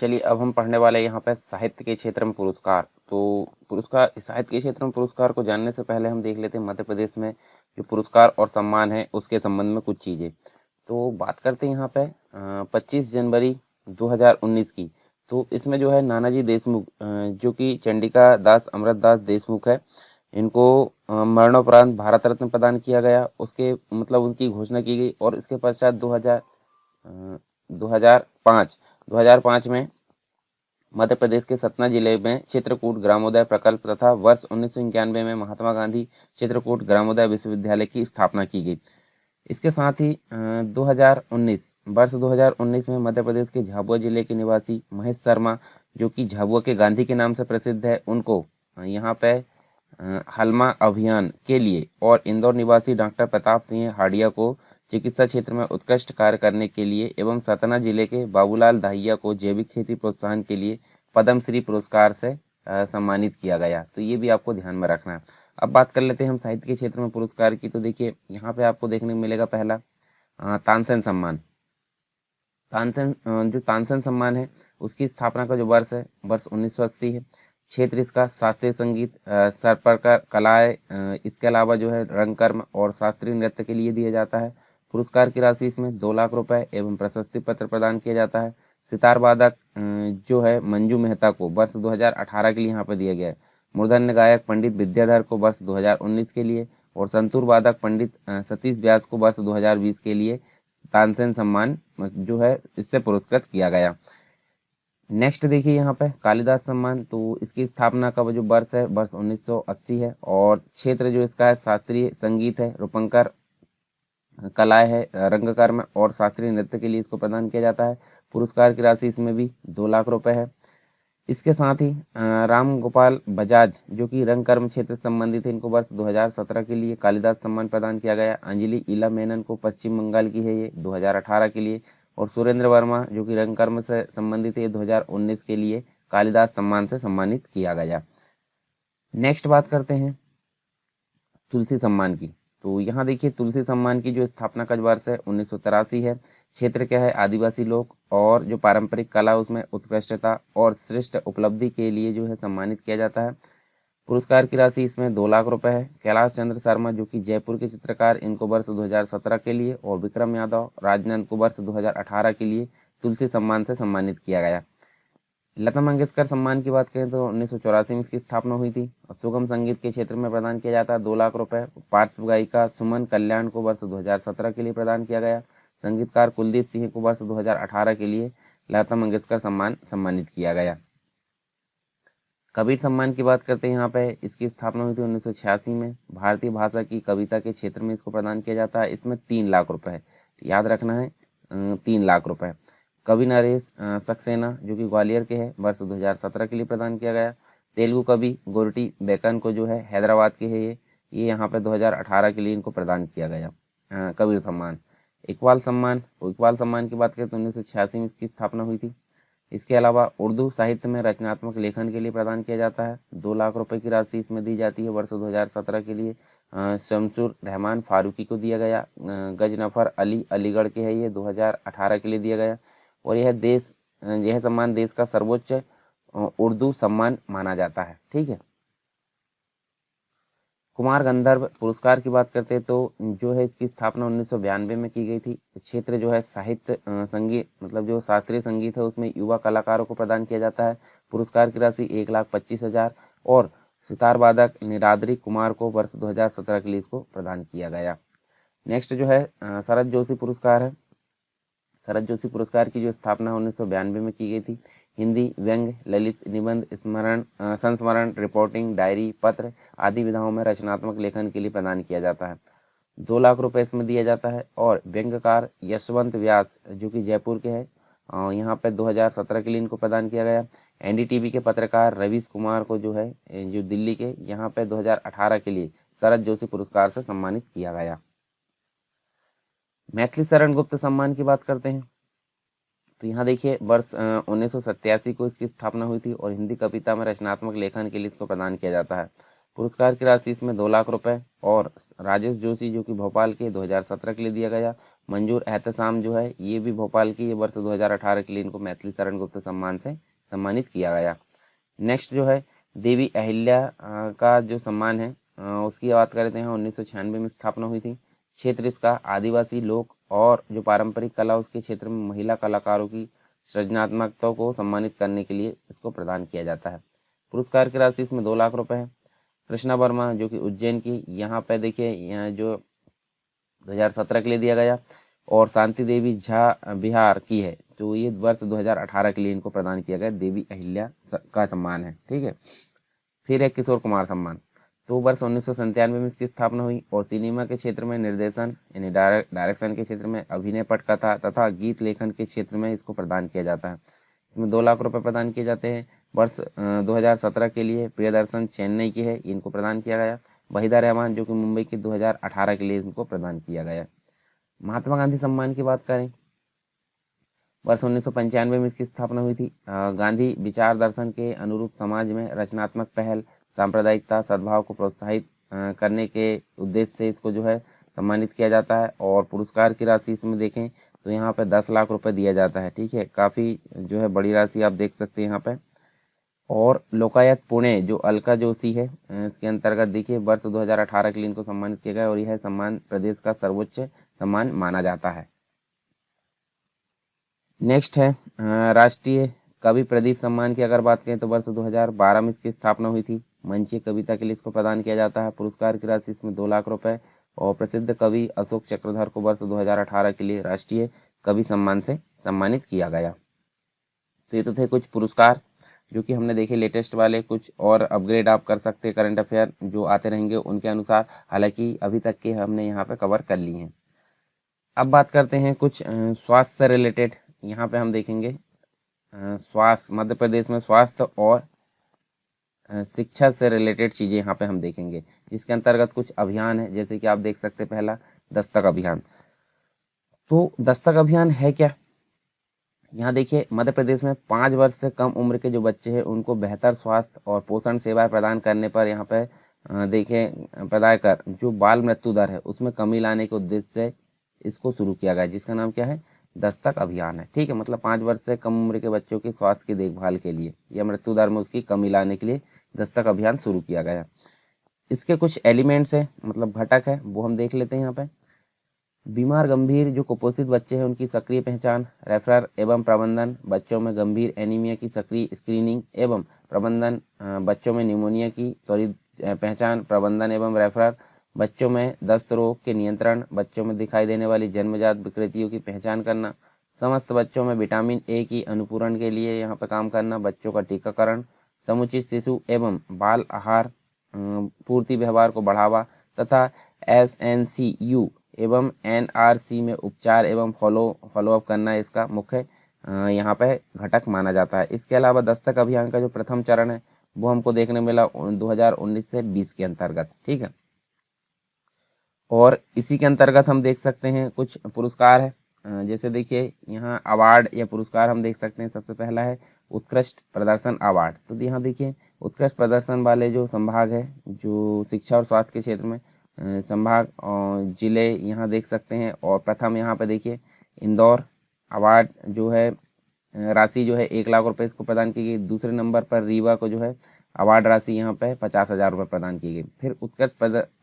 चलिए अब हम पढ़ने वाले हैं यहाँ पे साहित्य के क्षेत्र में पुरस्कार। तो पुरस्कार, साहित्य के क्षेत्र में पुरस्कार को जानने से पहले हम देख लेते हैं मध्य प्रदेश में जो पुरस्कार और सम्मान है उसके संबंध में कुछ चीज़ें। तो बात करते हैं यहाँ पे 25 जनवरी 2019 की। तो इसमें जो है नानाजी देशमुख जो कि चंडिका दास अमृत दास देशमुख है, इनको मरणोपरांत भारत रत्न प्रदान किया गया। उसके मतलब उनकी घोषणा की गई और इसके पश्चात 2005 में मध्य प्रदेश के सतना जिले में चित्रकूट ग्रामोदय प्रकल्प तथा वर्ष 1991 में महात्मा गांधी चित्रकूट ग्रामोदय विश्वविद्यालय की स्थापना की गई। इसके साथ ही 2019 में मध्य प्रदेश के झाबुआ जिले के निवासी महेश शर्मा, जो कि झाबुआ के गांधी के नाम से प्रसिद्ध है, उनको यहाँ पे हलमा अभियान के लिए और इंदौर निवासी डॉक्टर प्रताप सिंह हाडिया को चिकित्सा क्षेत्र में उत्कृष्ट कार्य करने के लिए एवं सतना जिले के बाबूलाल दाहिया को जैविक खेती प्रोत्साहन के लिए पद्मश्री पुरस्कार से सम्मानित किया गया। तो ये भी आपको ध्यान में रखना है। अब बात कर लेते हैं हम साहित्य के क्षेत्र में पुरस्कार की। तो देखिए यहाँ पे आपको देखने को मिलेगा पहला तानसेन सम्मान। जो तानसेन सम्मान है उसकी स्थापना का जो वर्ष है वर्ष 1980 है। क्षेत्र इसका शास्त्रीय संगीत, सरपरकर कलाएं, इसके अलावा जो है रंगकर्म और शास्त्रीय नृत्य के लिए दिया जाता है। पुरस्कार की राशि इसमें 2 लाख रुपए एवं प्रशस्ति पत्र प्रदान किया जाता है। सितार वादक जो है मंजू मेहता को वर्ष 2018 के लिए यहाँ पर दिया गया है। मूर्धन्य गायक पंडित विद्याधर को वर्ष 2019 के लिए और संतूर वादक पंडित सतीश व्यास को वर्ष 2020 के लिए तानसेन सम्मान जो है इससे पुरस्कृत किया गया। नेक्स्ट देखिए यहाँ पे कालिदास सम्मान। तो इसकी स्थापना का जो वर्ष है वर्ष 1980 है और क्षेत्र जो इसका है शास्त्रीय संगीत है, रूपंकर कलाएं है, रंगकर्म और शास्त्रीय नृत्य के लिए इसको प्रदान किया जाता है। पुरस्कार की राशि इसमें भी 2 लाख रुपए है। इसके साथ ही राम गोपाल बजाज जो कि रंगकर्म क्षेत्र से संबंधित है, इनको वर्ष 2017 के लिए कालिदास सम्मान प्रदान किया गया। अंजलि इला मेनन को पश्चिम बंगाल की है ये 2018 के लिए। और सुरेंद्र वर्मा जो कि रंगकर्म से संबंधित है 2019 के लिए कालिदास सम्मान से सम्मानित किया गया। नेक्स्ट बात करते हैं तुलसी सम्मान की। तो यहाँ देखिए तुलसी सम्मान की जो स्थापना का वर्ष है 1983 है। क्षेत्र क्या है आदिवासी लोग और जो पारंपरिक कला उसमें उत्कृष्टता और श्रेष्ठ उपलब्धि के लिए जो है सम्मानित किया जाता है। पुरस्कार की राशि इसमें 2 लाख रुपए है। कैलाश चंद्र शर्मा जो कि जयपुर के चित्रकार, इनको वर्ष 2017 के लिए और विक्रम यादव राजनंद को वर्ष 2018 के लिए तुलसी सम्मान से सम्मानित किया गया। लता मंगेशकर सम्मान की बात करें तो 1984 में इसकी स्थापना हुई थी और सुगम संगीत के क्षेत्र में प्रदान किया जाता है 2 लाख रुपए। पार्श्व गायिका सुमन कल्याण को वर्ष 2017 के लिए प्रदान किया गया। संगीतकार कुलदीप सिंह को वर्ष 2018 के लिए लता मंगेशकर सम्मान सम्मानित किया गया। कबीर सम्मान की बात करते हैं यहाँ पे, इसकी स्थापना हुई थी 1986 में। भारतीय भाषा की कविता के क्षेत्र में इसको प्रदान किया जाता है। इसमें 3 लाख रुपए है, याद रखना है 3 लाख रुपए। कवि नरेश सक्सेना जो कि ग्वालियर के हैं, वर्ष 2017 के लिए प्रदान किया गया। तेलुगु कवि गोरटी बेकन को जो है हैदराबाद के है ये यहाँ पे 2018 के लिए इनको प्रदान किया गया कबीर सम्मान। इकबाल सम्मान की बात करें तो 1986 में इसकी स्थापना हुई थी। इसके अलावा उर्दू साहित्य में रचनात्मक लेखन के लिए प्रदान किया जाता है। 2 लाख रुपए की राशि इसमें दी जाती है। वर्ष 2017 के लिए शमसुर रहमान फारूकी को दिया गया। गजनफर अली अलीगढ़ के है ये 2018 के लिए दिया गया। और यह सम्मान देश का सर्वोच्च उर्दू सम्मान माना जाता है। ठीक है। कुमार गंधर्व पुरस्कार की बात करते हैं तो जो है इसकी स्थापना 1992 में की गई थी। क्षेत्र जो है साहित्य संगीत मतलब जो शास्त्रीय संगीत है उसमें युवा कलाकारों को प्रदान किया जाता है। पुरस्कार की राशि 1,25,000 और सितार वादक निरादरी कुमार को वर्ष 2017 के लिए इसको प्रदान किया गया। नेक्स्ट जो है शरद जोशी पुरस्कार है। शरद जोशी पुरस्कार की जो स्थापना 1992 में की गई थी। हिंदी, व्यंग्य, ललित, निबंध, स्मरण, संस्मरण, रिपोर्टिंग, डायरी, पत्र आदि विधाओं में रचनात्मक लेखन के लिए प्रदान किया जाता है। 2 लाख रुपए इसमें दिया जाता है। और व्यंग्यकार यशवंत व्यास जो कि जयपुर के हैं, यहाँ पे 2017 के लिए इनको प्रदान किया गया। एनडीटीवी के पत्रकार रवीश कुमार को जो है जो दिल्ली के, यहाँ पे 2018 के लिए शरद जोशी पुरस्कार से सम्मानित किया गया। मैथिली शरण गुप्त सम्मान की बात करते हैं तो यहाँ देखिए वर्ष 1987 को इसकी स्थापना हुई थी और हिंदी कविता में रचनात्मक लेखन के लिए इसको प्रदान किया जाता है। पुरस्कार की राशि इसमें 2 लाख रुपए। और राजेश जोशी जो कि भोपाल के 2017 के लिए दिया गया। मंजूर एहतसाम जो है ये भी भोपाल की, ये वर्ष 2018 के लिए इनको मैथिली शरण गुप्त सम्मान से सम्मानित किया गया। नेक्स्ट जो है देवी अहिल्या का जो सम्मान है उसकी बात करते हैं। 1996 में स्थापना हुई थी। क्षेत्र इसका आदिवासी लोक और जो पारंपरिक कला उसके क्षेत्र में महिला कलाकारों की सृजनात्मकता को सम्मानित करने के लिए इसको प्रदान किया जाता है। पुरस्कार की राशि इसमें 2 लाख रुपए है। कृष्णा वर्मा जो कि उज्जैन की, यहाँ पे देखिए यहाँ जो 2017 के लिए दिया गया, और शांति देवी झा बिहार की है, तो ये वर्ष 2018 के लिए इनको प्रदान किया गया देवी अहिल्या का सम्मान है। ठीक है, फिर है किशोर कुमार सम्मान, तो वर्ष 1997 में इसकी स्थापना हुई, और सिनेमा के क्षेत्र में निर्देशन यानी डायरेक्शन के क्षेत्र में अभिनय, पटकथा तथा गीत लेखन के क्षेत्र में इसको प्रदान किया जाता है। इसमें 2 लाख रुपए प्रदान किए जाते हैं। वर्ष 2017 के लिए प्रियदर्शन चेन्नई की है, इनको प्रदान किया गया। वहीदा रहमान जो कि मुंबई की, 2018 के लिए इनको प्रदान किया गया। महात्मा गांधी सम्मान की बात करें, वर्ष 1995 में इसकी स्थापना हुई थी। गांधी विचार दर्शन के अनुरूप समाज में रचनात्मक पहल, सांप्रदायिकता, सद्भाव को प्रोत्साहित करने के उद्देश्य से इसको जो है सम्मानित किया जाता है। और पुरस्कार की राशि इसमें देखें तो यहाँ पे 10 लाख रुपए दिया जाता है। ठीक है, काफ़ी जो है बड़ी राशि आप देख सकते हैं यहाँ पे। और लोकायत पुणे जो अलका जोशी है इसके अंतर्गत देखिए वर्ष 2018 के लिए इनको सम्मानित किया गया, और यह सम्मान प्रदेश का सर्वोच्च सम्मान माना जाता है। नेक्स्ट है राष्ट्रीय कवि प्रदीप सम्मान की अगर बात करें तो वर्ष 2012 में इसकी स्थापना हुई थी। मंचीय कविता के लिए इसको प्रदान किया जाता है। पुरस्कार की राशि इसमें 2 लाख रुपए, और प्रसिद्ध कवि अशोक चक्रधर को वर्ष 2018 के लिए राष्ट्रीय कवि सम्मान से सम्मानित किया गया। तो ये तो थे कुछ पुरस्कार जो कि हमने देखे लेटेस्ट वाले। कुछ और अपग्रेड आप कर सकते हैं करंट अफेयर जो आते रहेंगे उनके अनुसार, हालांकि अभी तक के हमने यहाँ पे कवर कर लिए हैं। अब बात करते हैं कुछ स्वास्थ्य से रिलेटेड। यहाँ पे हम देखेंगे स्वास्थ्य, मध्य प्रदेश में स्वास्थ्य और शिक्षा से रिलेटेड चीज़ें यहाँ पे हम देखेंगे, जिसके अंतर्गत कुछ अभियान है, जैसे कि आप देख सकते हैं पहला दस्तक अभियान। तो दस्तक अभियान है क्या, यहाँ देखिए मध्य प्रदेश में 5 वर्ष से कम उम्र के जो बच्चे हैं उनको बेहतर स्वास्थ्य और पोषण सेवाएं प्रदान करने पर यहाँ पे देखें प्रदान कर जो बाल मृत्यु दर है उसमें कमी लाने के उद्देश्य से इसको शुरू किया गया, जिसका नाम क्या है, दस्तक अभियान है। ठीक है, मतलब 5 वर्ष से कम उम्र के बच्चों की स्वास्थ्य की देखभाल के लिए या मृत्यु दर में उसकी कमी लाने के लिए दस्तक अभियान शुरू किया गया। इसके कुछ एलिमेंट्स है, मतलब घटक है, वो हम देख लेते हैं यहाँ पे। बीमार गंभीर जो कुपोषित बच्चे हैं उनकी सक्रिय पहचान, रेफर एवं प्रबंधन, बच्चों में गंभीर एनीमिया की सक्रिय स्क्रीनिंग एवं प्रबंधन, बच्चों में निमोनिया की त्वरित पहचान, प्रबंधन एवं रेफर, बच्चों में दस्त रोग के नियंत्रण, बच्चों में दिखाई देने वाली जन्मजात विकृतियों की पहचान करना, समस्त बच्चों में विटामिन ए की अनुपूरण के लिए यहाँ पर काम करना, बच्चों का टीकाकरण, समुचित शिशु एवं बाल आहार पूर्ति व्यवहार को बढ़ावा तथा SNCU एवं NRC में उपचार एवं फॉलोअप करना इसका मुख्य यहाँ पे घटक माना जाता है। इसके अलावा दस्तक अभियान का जो प्रथम चरण है वो हमको देखने मिला 2019 से 20 के अंतर्गत। ठीक है, और इसी के अंतर्गत हम देख सकते हैं कुछ पुरस्कार है, जैसे देखिए यहाँ अवार्ड या पुरस्कार हम देख सकते हैं। सबसे पहला है उत्कृष्ट प्रदर्शन अवार्ड। तो यहाँ देखिए उत्कृष्ट प्रदर्शन वाले जो संभाग है जो शिक्षा और स्वास्थ्य के क्षेत्र में संभाग और जिले यहाँ देख सकते हैं। और प्रथम यहाँ पे देखिए इंदौर अवार्ड जो है राशि जो है 1 लाख रुपए इसको प्रदान की गई। दूसरे नंबर पर रीवा को जो है अवार्ड राशि यहाँ पे 50,000 रुपये प्रदान की गई। फिर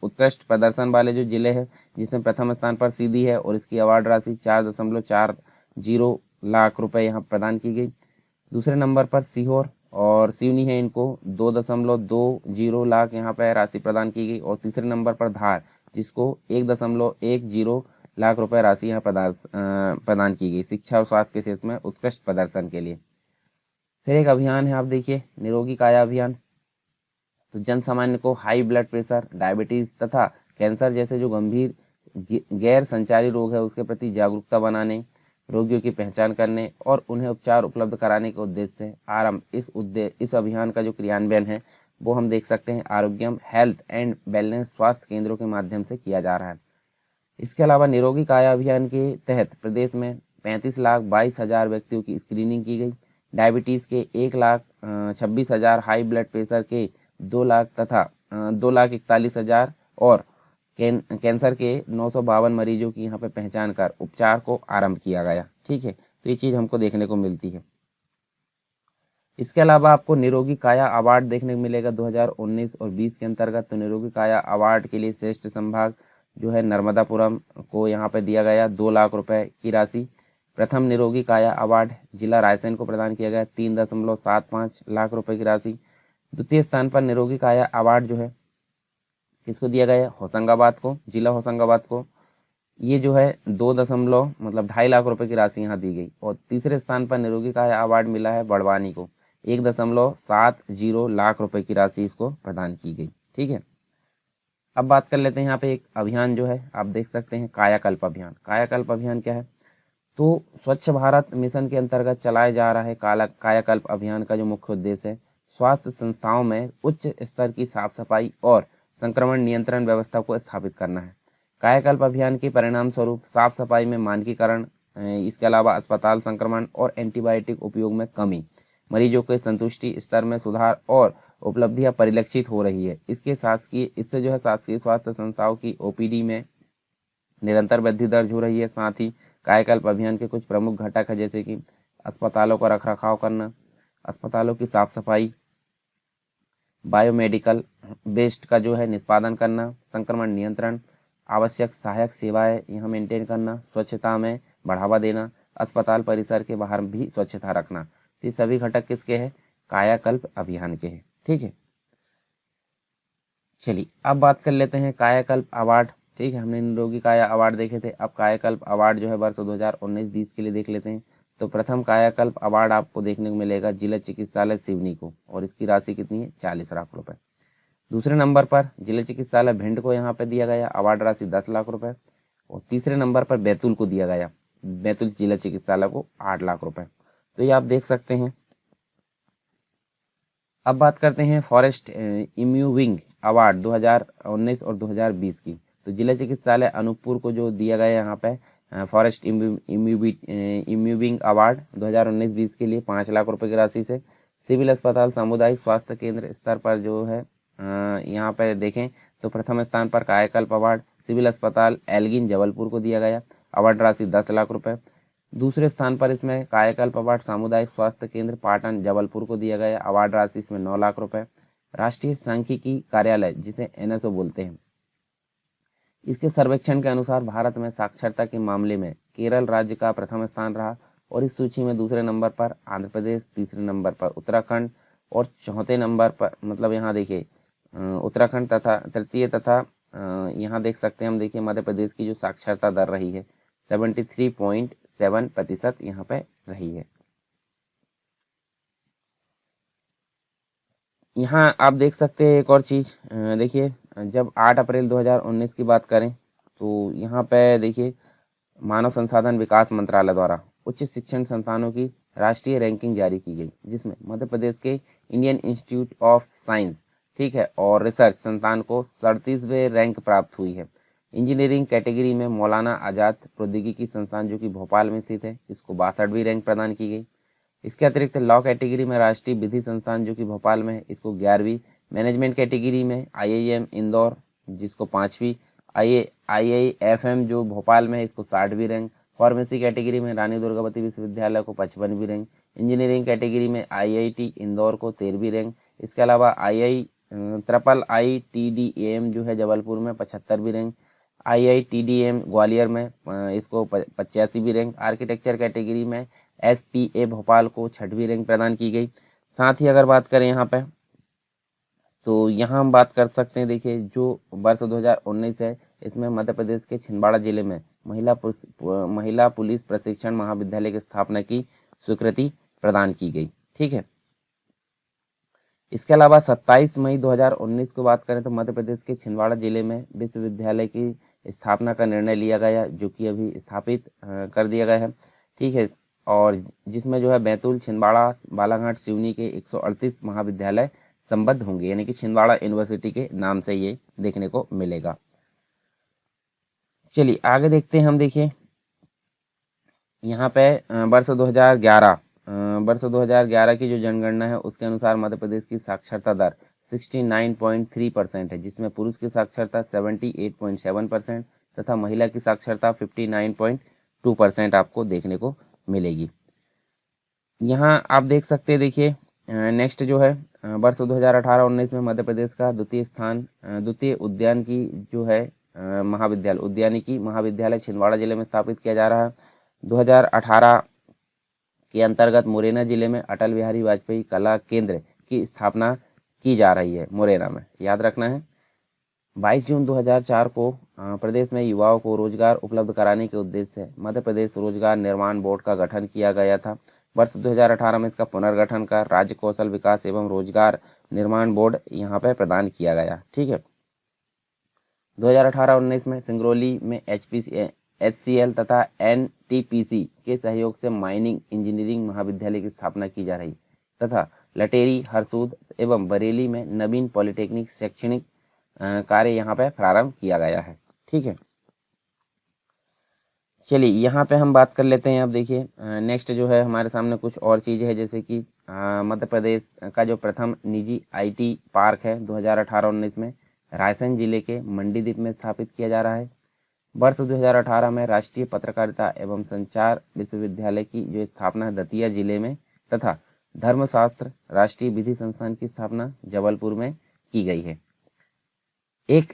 उत्कृष्ट प्रदर्शन वाले जो जिले हैं जिसमें प्रथम स्थान पर सीधी है और इसकी अवार्ड राशि 4.40 लाख रुपए यहाँ प्रदान की गई। दूसरे नंबर पर सीहोर और सिवनी है, इनको 2.20 लाख यहाँ पे राशि प्रदान की गई। और तीसरे नंबर पर धार जिसको 1.10 लाख रुपए राशि यहाँ प्रदान की गई शिक्षा और स्वास्थ्य के क्षेत्र में उत्कृष्ट प्रदर्शन के लिए। फिर एक अभियान है, आप देखिए निरोगी काया अभियान। तो जन सामान्य को हाई ब्लड प्रेशर, डायबिटीज तथा कैंसर जैसे जो गंभीर गैर संचारी रोग है उसके प्रति जागरूकता बनाने, रोगियों की पहचान करने और उन्हें उपचार उपलब्ध कराने के उद्देश्य से आरंभ इस अभियान का जो क्रियान्वयन है वो हम देख सकते हैं आरोग्यम हेल्थ एंड वेलनेस स्वास्थ्य केंद्रों के माध्यम से किया जा रहा है। इसके अलावा निरोगी काया अभियान के तहत प्रदेश में 35,22,000 व्यक्तियों की स्क्रीनिंग की गई। डायबिटीज़ के 1,26,000, हाई ब्लड प्रेशर के 2 लाख तथा 2,41,000 और कैंसर के 952 मरीजों की यहाँ पे पहचान कर उपचार को आरंभ किया गया। ठीक है, तो ये चीज़ हमको देखने को मिलती है। इसके अलावा आपको निरोगी काया अवार्ड देखने को मिलेगा 2019 और 20 के अंतर्गत। तो निरोगी काया अवार्ड के लिए श्रेष्ठ संभाग जो है नर्मदापुरम को यहाँ पे दिया गया 2 लाख रुपए की राशि। प्रथम निरोगी काया अवार्ड जिला रायसेन को प्रदान किया गया 3.75 लाख रुपए की राशि। द्वितीय स्थान पर निरोगी काया अवार्ड जो है किसको दिया गया? होशंगाबाद को, जिला होशंगाबाद को। ये जो है 2.2 लाख रुपए की राशि यहाँ दी गई। और तीसरे स्थान पर निरोगी काया अवार्ड मिला है बड़वानी को, 1.70 लाख रुपए की राशि इसको प्रदान की गई। ठीक है, अब बात कर लेते हैं यहाँ पे एक अभियान जो है आप देख सकते हैं, कायाकल्प अभियान। कायाकल्प अभियान क्या है? तो स्वच्छ भारत मिशन के अंतर्गत चलाया जा रहा है कायाकल्प अभियान का जो मुख्य उद्देश्य है स्वास्थ्य संस्थाओं में उच्च स्तर की साफ सफाई और संक्रमण नियंत्रण व्यवस्था को स्थापित करना है। कायाकल्प अभियान के परिणाम स्वरूप साफ सफाई में मानकीकरण, इसके अलावा अस्पताल संक्रमण और एंटीबायोटिक उपयोग में कमी, मरीजों के संतुष्टि स्तर में सुधार और उपलब्धियां परिलक्षित हो रही है। इससे जो है शासकीय स्वास्थ्य संस्थाओं की ओपीडी में निरंतर वृद्धि दर्ज हो रही है। साथ ही कायाकल्प अभियान के कुछ प्रमुख घटक है जैसे कि अस्पतालों का रखरखाव करना, अस्पतालों की साफ सफाई, बायोमेडिकल वेस्ट का जो है निष्पादन करना, संक्रमण नियंत्रण, आवश्यक सहायक सेवाएं यहाँ मेंटेन करना, स्वच्छता में बढ़ावा देना, अस्पताल परिसर के बाहर भी स्वच्छता रखना। ये सभी घटक किसके हैं? कायाकल्प अभियान के हैं। ठीक है, चलिए अब बात कर लेते हैं कायाकल्प अवार्ड। ठीक है, हमने निरोगी काया अवार्ड देखे थे, अब कायाकल्प अवार्ड जो है वर्ष 2019-20 के लिए देख लेते हैं। तो प्रथम कायाकल्प अवार्ड आपको देखने को मिलेगा जिला चिकित्सालय सिवनी को, और इसकी राशि कितनी है? 40 लाख रुपए। दूसरे नंबर पर जिला चिकित्सालय भिंड को यहाँ पे दिया गया अवार्ड राशि 10 लाख रुपए। और तीसरे नंबर पर बैतूल को दिया गया, बैतूल जिला चिकित्सालय को 8 लाख रुपए। तो ये आप देख सकते हैं। अब बात करते हैं फॉरेस्ट इम्यूविंग अवार्ड 2019 और 2020 की। तो जिला चिकित्सालय अनूपपुर को जो दिया गया यहाँ पे फॉरेस्ट इम्यूविंग अवार्ड 2019-20 के लिए 5 लाख रुपए की राशि से। सिविल अस्पताल सामुदायिक स्वास्थ्य केंद्र स्तर पर जो है यहाँ पे देखें तो प्रथम स्थान पर कायाकल्प अवार्ड सिविल अस्पताल एल्गिन जबलपुर को दिया गया, अवार्ड राशि 10 लाख रुपए। दूसरे स्थान पर इसमें कायाकल्प अवार्ड सामुदायिक स्वास्थ्य केंद्र पाटन जबलपुर को दिया गया, अवार्ड राशि इसमें 9 लाख रुपए। राष्ट्रीय सांख्यिकी कार्यालय जिसे एनएसओ बोलते हैं, इसके सर्वेक्षण के अनुसार भारत में साक्षरता के मामले में केरल राज्य का प्रथम स्थान रहा, और इस सूची में दूसरे नंबर पर आंध्र प्रदेश, तीसरे नंबर पर उत्तराखंड और चौथे नंबर पर यहाँ देखिए उत्तराखंड तथा तृतीय तथा यहाँ देख सकते हैं हम, देखिए मध्य प्रदेश की जो साक्षरता दर रही है 73.7% यहाँ पे रही है। यहाँ आप देख सकते हैं एक और चीज़, देखिए जब 8 अप्रैल 2019 की बात करें तो यहाँ पे देखिए मानव संसाधन विकास मंत्रालय द्वारा उच्च शिक्षण संस्थानों की राष्ट्रीय रैंकिंग जारी की गई, जिसमें मध्य प्रदेश के इंडियन इंस्टीट्यूट ऑफ साइंस ठीक है और रिसर्च संस्थान को 37वें रैंक प्राप्त हुई है। इंजीनियरिंग कैटेगरी में मौलाना आज़ाद प्रौद्योगिकी संस्थान जो कि भोपाल में स्थित है, इसको 62वीं रैंक प्रदान की गई। इसके अतिरिक्त लॉ कैटेगरी में राष्ट्रीय विधि संस्थान जो कि भोपाल में है, इसको 11वीं। मैनेजमेंट कैटेगरी में IIM इंदौर जिसको 5वीं, IIFM जो भोपाल में है इसको 60वीं रैंक। फार्मेसी कैटेगरी में रानी दुर्गावती विश्वविद्यालय को 55वीं रैंक। इंजीनियरिंग कैटेगरी में IIT इंदौर को 13वीं रैंक। इसके अलावा IITDAM जो है जबलपुर में 75वीं रैंक। IITDM ग्वालियर में इसको 85वीं रैंक। आर्किटेक्चर कैटेगरी में SPA भोपाल को 6वीं रैंक प्रदान की गई। साथ ही अगर बात करें यहाँ पे तो यहाँ हम बात कर सकते हैं, देखिए जो वर्ष 2019 है इसमें मध्य प्रदेश के छिंदवाड़ा जिले में महिला पुलिस प्रशिक्षण महाविद्यालय की स्थापना की स्वीकृति प्रदान की गई। ठीक है, इसके अलावा 27 मई 2019 को बात करें तो मध्य प्रदेश के छिंदवाड़ा जिले में विश्वविद्यालय की स्थापना का निर्णय लिया गया, जो कि अभी स्थापित कर दिया गया है। ठीक है, और जिसमें जो है बैतूल, छिंदवाड़ा, बालाघाट, सिवनी के 138 महाविद्यालय संबद्ध होंगे, यानी कि छिंदवाड़ा यूनिवर्सिटी के नाम से ये देखने को मिलेगा। चलिए आगे देखते हैं हम। देखिए यहाँ पे वर्ष 2011 की जो जनगणना है उसके अनुसार मध्य प्रदेश की साक्षरता दर 69.3% है, जिसमें पुरुष की साक्षरता 78.7% तथा महिला की साक्षरता 59.2% आपको देखने को मिलेगी। यहाँ आप देख सकते हैं, देखिए नेक्स्ट जो है वर्ष 2018-19 में मध्य प्रदेश का द्वितीय उद्यान की जो है महाविद्यालय उद्यानिकी महाविद्यालय छिंदवाड़ा जिले में स्थापित किया जा रहा है। 2018 के अंतर्गत मुरैना जिले में अटल बिहारी वाजपेयी कला केंद्र की स्थापना की जा रही है, मुरैना में, याद रखना है। 22 जून 2004 को प्रदेश में युवाओं को रोजगार उपलब्ध कराने के उद्देश्य से मध्य प्रदेश रोजगार निर्माण बोर्ड का गठन किया गया था। वर्ष 2018 में इसका पुनर्गठन कर राज्य कौशल विकास एवं रोजगार निर्माण बोर्ड यहाँ पे प्रदान किया गया। ठीक है। 2018-19 में सिंगरौली में HCL तथा NTPC के सहयोग से माइनिंग इंजीनियरिंग महाविद्यालय की स्थापना की जा रही तथा लटेरी, हरसूद एवं बरेली में नवीन पॉलिटेक्निक शैक्षणिक कार्य यहाँ पे प्रारंभ किया गया है। ठीक है, चलिए यहाँ पे हम बात कर लेते हैं। अब देखिए नेक्स्ट जो है हमारे सामने कुछ और चीज़ें हैं, जैसे कि मध्य प्रदेश का जो प्रथम निजी IT पार्क है 2018-19 में रायसेन जिले के मंडीदीप में स्थापित किया जा रहा है। वर्ष 2018 में राष्ट्रीय पत्रकारिता एवं संचार विश्वविद्यालय की जो स्थापना दतिया जिले में तथा धर्मशास्त्र राष्ट्रीय विधि संस्थान की स्थापना जबलपुर में की गई है। एक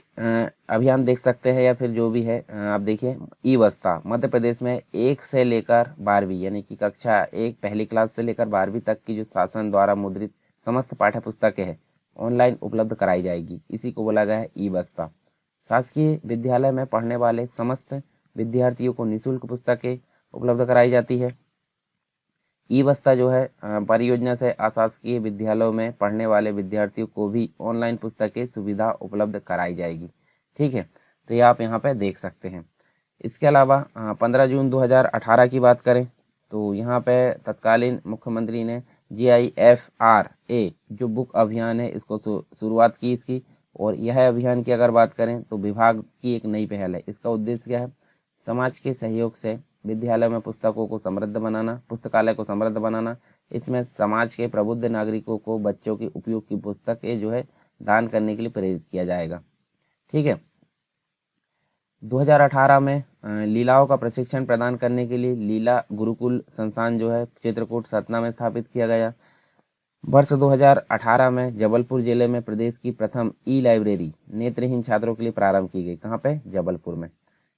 अभियान देख सकते हैं या फिर जो भी है आप देखिए ई-बस्ता मध्य प्रदेश में 1 से लेकर 12वीं यानी कि कक्षा 1 पहली क्लास से लेकर 12वीं तक की जो शासन द्वारा मुद्रित समस्त पाठ्य पुस्तकें हैं ऑनलाइन उपलब्ध कराई जाएगी। इसी को बोला गया है ई-बस्ता। शासकीय विद्यालय में पढ़ने वाले समस्त विद्यार्थियों को निःशुल्क पुस्तकें उपलब्ध कराई जाती है। ई-बस्ता जो है परियोजना से अशासकीय विद्यालयों में पढ़ने वाले विद्यार्थियों को भी ऑनलाइन पुस्तकें सुविधा उपलब्ध कराई जाएगी। ठीक है, तो ये आप यहाँ पे देख सकते हैं। इसके अलावा 15 जून 2018 की बात करें तो यहाँ पे तत्कालीन मुख्यमंत्री ने GIFRA जो बुक अभियान है इसको शुरुआत की इसकी, और यह अभियान की अगर बात करें तो विभाग की एक नई पहल है। इसका उद्देश्य क्या है? समाज के सहयोग से विद्यालय में पुस्तकों को समृद्ध बनाना, पुस्तकालय को समृद्ध बनाना। इसमें समाज के प्रबुद्ध नागरिकों को बच्चों की उपयोग की पुस्तकें जो है दान करने के लिए प्रेरित किया जाएगा। ठीक है, 2018 में लीलाओं का प्रशिक्षण प्रदान करने के लिए लीला गुरुकुल संस्थान जो है चित्रकूट सतना में स्थापित किया गया। वर्ष 2018 में जबलपुर जिले में प्रदेश की प्रथम ई-लाइब्रेरी नेत्रहीन छात्रों के लिए प्रारंभ की गई। कहाँ पे? जबलपुर में,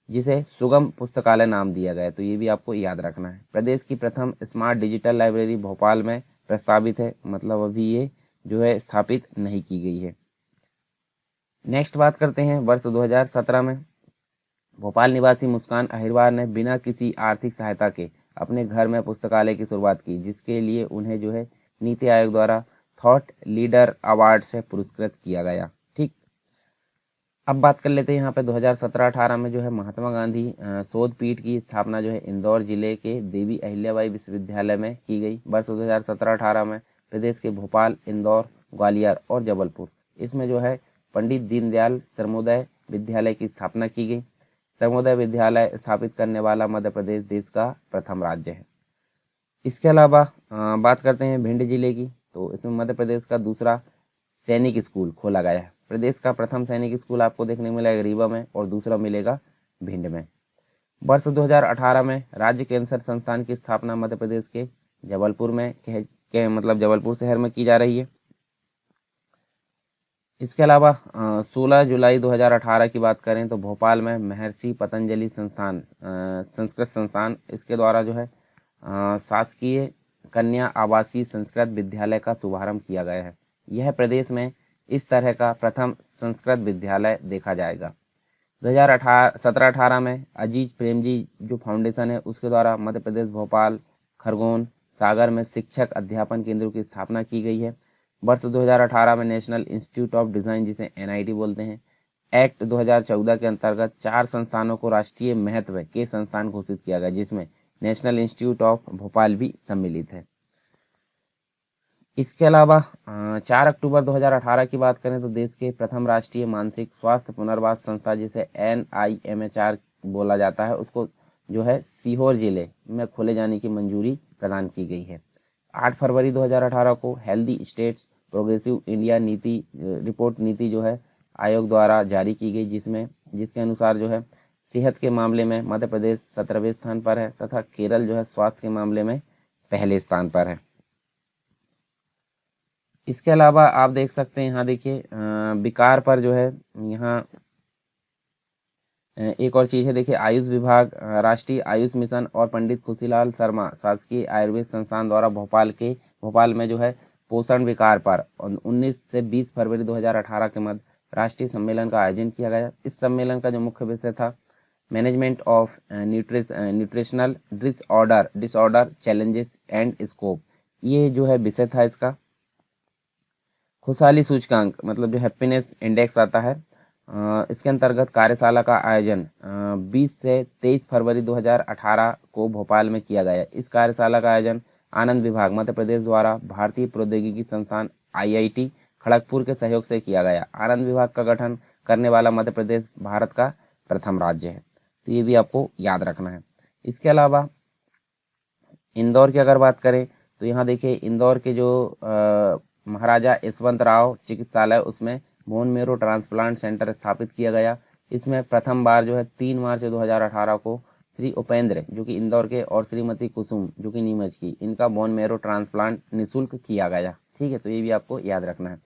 जिसे सुगम पुस्तकालय नाम दिया गया। तो ये भी आपको याद रखना है। प्रदेश की प्रथम स्मार्ट डिजिटल लाइब्रेरी भोपाल में प्रस्तावित है, मतलब अभी ये जो है स्थापित नहीं की गई है। नेक्स्ट बात करते हैं वर्ष 2017 में भोपाल निवासी मुस्कान अहिरवार ने बिना किसी आर्थिक सहायता के अपने घर में पुस्तकालय की शुरुआत की, जिसके लिए उन्हें जो है नीति आयोग द्वारा थॉट लीडर अवार्ड से पुरस्कृत किया गया। ठीक, अब बात कर लेते हैं यहाँ पे 2017-18 में जो है महात्मा गांधी शोध पीठ की स्थापना जो है इंदौर जिले के देवी अहिल्याबाई विश्वविद्यालय में की गई। वर्ष 2017-18 में प्रदेश के भोपाल, इंदौर, ग्वालियर और जबलपुर इसमें जो है पंडित दीनदयाल सर्वोदय विद्यालय की स्थापना की गई। सर्वोदय विद्यालय स्थापित करने वाला मध्य प्रदेश देश का प्रथम राज्य है। इसके अलावा बात करते हैं भिंड जिले की, तो इसमें मध्य प्रदेश का दूसरा सैनिक स्कूल खोला गया है। प्रदेश का प्रथम सैनिक स्कूल आपको देखने को मिलेगा रीवा में और दूसरा मिलेगा भिंड में। वर्ष 2018 में राज्य कैंसर संस्थान की स्थापना मध्य प्रदेश के जबलपुर में मतलब जबलपुर शहर में की जा रही है। इसके अलावा 16 जुलाई 2018 की बात करें तो भोपाल में महर्षि पतंजलि संस्थान संस्कृत संस्थान इसके द्वारा जो है शासकीय कन्या आवासीय संस्कृत विद्यालय का शुभारंभ किया गया है। यह प्रदेश में इस तरह का प्रथम संस्कृत विद्यालय देखा जाएगा। 2017-18 में अजीज प्रेमजी जो फाउंडेशन है उसके द्वारा मध्य प्रदेश भोपाल, खरगोन, सागर में शिक्षक अध्यापन केंद्रों की स्थापना की गई है। वर्ष 2018 में नेशनल इंस्टीट्यूट ऑफ डिज़ाइन जिसे NIT बोलते हैं एक्ट 2014 के अंतर्गत 4 संस्थानों को राष्ट्रीय महत्व के संस्थान घोषित किया गया, जिसमें नेशनल इंस्टीट्यूट ऑफ भोपाल भी सम्मिलित है। इसके अलावा 4 अक्टूबर 2018 की बात करें तो देश के प्रथम राष्ट्रीय मानसिक स्वास्थ्य पुनर्वास संस्था जिसे NIMHR बोला जाता है उसको जो है सीहोर जिले में खोले जाने की मंजूरी प्रदान की गई है। 8 फरवरी 2018 को हेल्दी स्टेट्स प्रोग्रेसिव इंडिया नीति रिपोर्ट नीति जो है आयोग द्वारा जारी की गई, जिसके अनुसार जो है सेहत के मामले में मध्य प्रदेश 17वें स्थान पर है तथा केरल जो है स्वास्थ्य के मामले में पहले स्थान पर है। इसके अलावा आप देख सकते हैं यहाँ देखिए विकार पर जो है यहाँ एक और चीज़ है, देखिए आयुष विभाग, राष्ट्रीय आयुष मिशन और पंडित खुशीलाल शर्मा शासकीय आयुर्वेद संस्थान द्वारा भोपाल में जो है पोषण विकार पर 19 से 20 फरवरी 2018 के मध्य राष्ट्रीय सम्मेलन का आयोजन किया गया। इस सम्मेलन का जो मुख्य विषय था management of nutritional disorder challenges and scope, ये जो है विषय था इसका। खुशहाली सूचकांक मतलब जो हैप्पीनेस इंडेक्स आता है, इसके अंतर्गत कार्यशाला का आयोजन 20 से 23 फरवरी 2018 को भोपाल में किया गया। इस कार्यशाला का आयोजन आनंद विभाग मध्य प्रदेश द्वारा भारतीय प्रौद्योगिकी संस्थान IIT खड़गपुर के सहयोग से किया गया। आनंद विभाग का गठन करने वाला मध्य प्रदेश भारत का प्रथम राज्य है, तो ये भी आपको याद रखना है। इसके अलावा इंदौर की अगर बात करें तो यहाँ देखिए इंदौर के जो महाराजा यशवंत राव चिकित्सालय, उसमें बोन मेरो ट्रांसप्लांट सेंटर स्थापित किया गया। इसमें प्रथम बार जो है 3 मार्च 2018 को श्री उपेंद्र जो कि इंदौर के और श्रीमती कुसुम जो कि नीमच की, इनका बोन मेरो ट्रांसप्लांट निःशुल्क किया गया। ठीक है, तो ये भी आपको याद रखना है।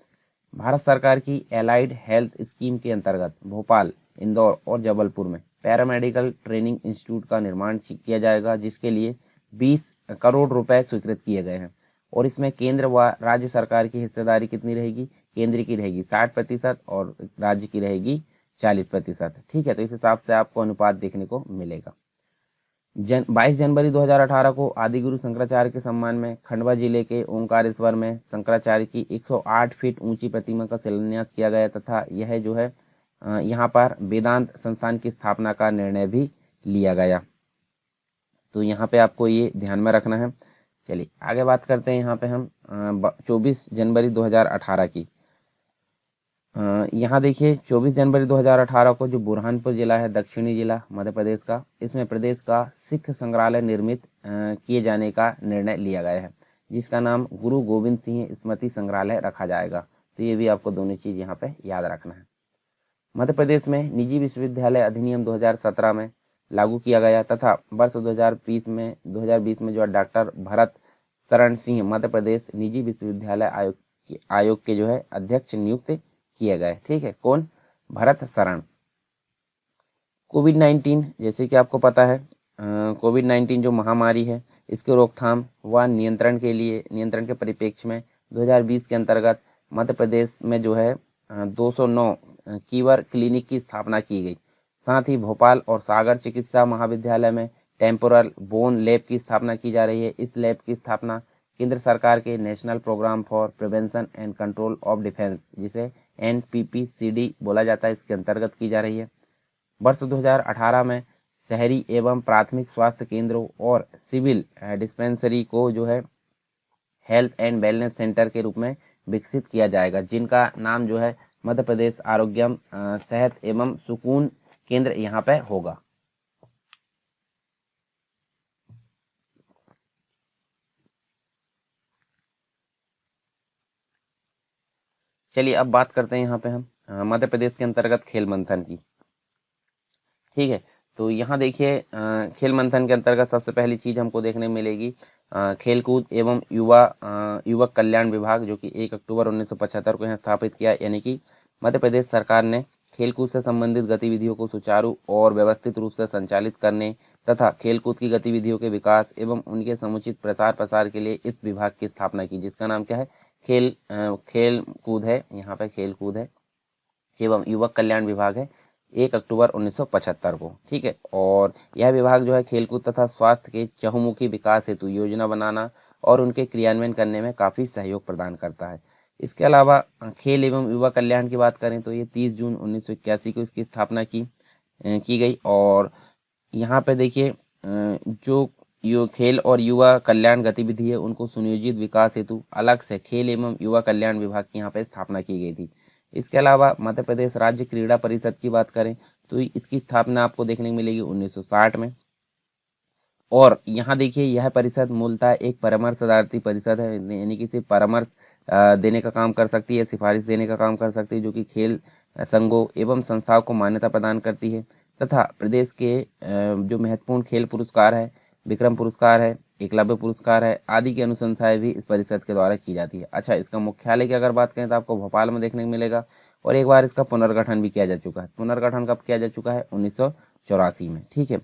भारत सरकार की एलाइड हेल्थ स्कीम के अंतर्गत भोपाल, इंदौर और जबलपुर में पैरामेडिकल ट्रेनिंग इंस्टीट्यूट का निर्माण किया जाएगा, जिसके लिए 20 करोड़ रुपए स्वीकृत किए गए हैं। और इसमें केंद्र व राज्य सरकार की हिस्सेदारी कितनी रहेगी? केंद्र की रहेगी 60% और राज्य की रहेगी 40%। ठीक है, तो इस हिसाब से आपको अनुपात देखने को मिलेगा। 22 जनवरी 2018 को आदिगुरु शंकराचार्य के सम्मान में खंडवा जिले के ओंकारेश्वर में शंकराचार्य की 108 फीट ऊंची प्रतिमा का शिलान्यास किया गया तथा यह जो है यहाँ पर वेदांत संस्थान की स्थापना का निर्णय भी लिया गया। तो यहाँ पे आपको ये ध्यान में रखना है। चलिए आगे बात करते हैं यहाँ पे हम 24 जनवरी 2018 की। यहाँ देखिए 24 जनवरी 2018 को जो बुरहानपुर जिला है, दक्षिणी जिला मध्य प्रदेश का, इसमें प्रदेश का सिख संग्रहालय निर्मित किए जाने का निर्णय लिया गया है, जिसका नाम गुरु गोविंद सिंह स्मृति संग्रहालय रखा जाएगा। तो ये भी आपको दोनों चीज़ यहाँ पे याद रखना है। मध्य प्रदेश में निजी विश्वविद्यालय अधिनियम 2017 में लागू किया गया तथा वर्ष 2020 में जो है डॉक्टर भरत शरण सिंह मध्य प्रदेश निजी विश्वविद्यालय आयोग के जो है अध्यक्ष नियुक्त किए गए। ठीक है, कौन? भरत शरण। कोविड-19 जैसे कि आपको पता है कोविड-19 जो महामारी है, इसके रोकथाम व नियंत्रण के परिप्रेक्ष्य में 2020 के अंतर्गत मध्य प्रदेश में जो है 209 कीवर क्लिनिक की स्थापना की गई। साथ ही भोपाल और सागर चिकित्सा महाविद्यालय में टेम्पोरल बोन लैब की स्थापना की जा रही है। इस लैब की स्थापना केंद्र सरकार के national programme for prevention and control of deafness, जिसे NPPCD बोला जाता है, इसके अंतर्गत की जा रही है। वर्ष 2018 में शहरी एवं प्राथमिक स्वास्थ्य केंद्रों और सिविल डिस्पेंसरी को जो है हेल्थ एंड वेलनेस सेंटर के रूप में विकसित किया जाएगा, जिनका नाम जो है मध्य प्रदेश आरोग्यम सेहत एवं सुकून केंद्र यहाँ पे होगा। चलिए अब बात करते हैं यहाँ पे हम मध्य प्रदेश के अंतर्गत खेल मंथन की। ठीक है, तो यहाँ देखिए खेल मंथन के अंतर्गत सबसे पहली चीज़ हमको देखने मिलेगी खेलकूद एवं युवक कल्याण विभाग, जो कि 1 अक्टूबर 1975 को यहाँ स्थापित किया। यानी कि मध्य प्रदेश सरकार ने खेलकूद से संबंधित गतिविधियों को सुचारू और व्यवस्थित रूप से संचालित करने तथा खेलकूद की गतिविधियों के विकास एवं उनके समुचित प्रचार प्रसार के लिए इस विभाग की स्थापना की, जिसका नाम क्या है? खेल कूद है, यहाँ पे खेल कूद है एवं युवक कल्याण विभाग है, 1 अक्टूबर 1975 को। ठीक है, और यह विभाग जो है खेलकूद तथा स्वास्थ्य के चहुमुखी विकास हेतु योजना बनाना और उनके क्रियान्वयन करने में काफ़ी सहयोग प्रदान करता है। इसके अलावा खेल एवं युवा कल्याण की बात करें तो ये 30 जून 1981 को इसकी स्थापना की गई। और यहाँ पे देखिए जो खेल और युवा कल्याण गतिविधि है उनको सुनियोजित विकास हेतु अलग से खेल एवं युवा कल्याण विभाग की यहाँ पे स्थापना की गई थी। इसके अलावा मध्य प्रदेश राज्य क्रीड़ा परिषद की बात करें तो इसकी स्थापना आपको देखने को मिलेगी 1960 में। और यहाँ देखिए यह परिषद मूलतः एक परामर्श आधारित परिषद है, यानी कि सिर्फ परामर्श देने का काम कर सकती है, सिफारिश देने का काम कर सकती है, जो कि खेल संघों एवं संस्थाओं को मान्यता प्रदान करती है तथा प्रदेश के जो महत्वपूर्ण खेल पुरस्कार है, विक्रम पुरस्कार है, एकलव्य पुरस्कार है आदि की अनुशंसाएं भी इस परिषद के द्वारा की जाती है। अच्छा, इसका मुख्यालय की अगर बात करें तो आपको भोपाल में देखने को मिलेगा और एक बार इसका पुनर्गठन भी किया जा चुका है। पुनर्गठन कब किया जा चुका है? 1984 में। ठीक है,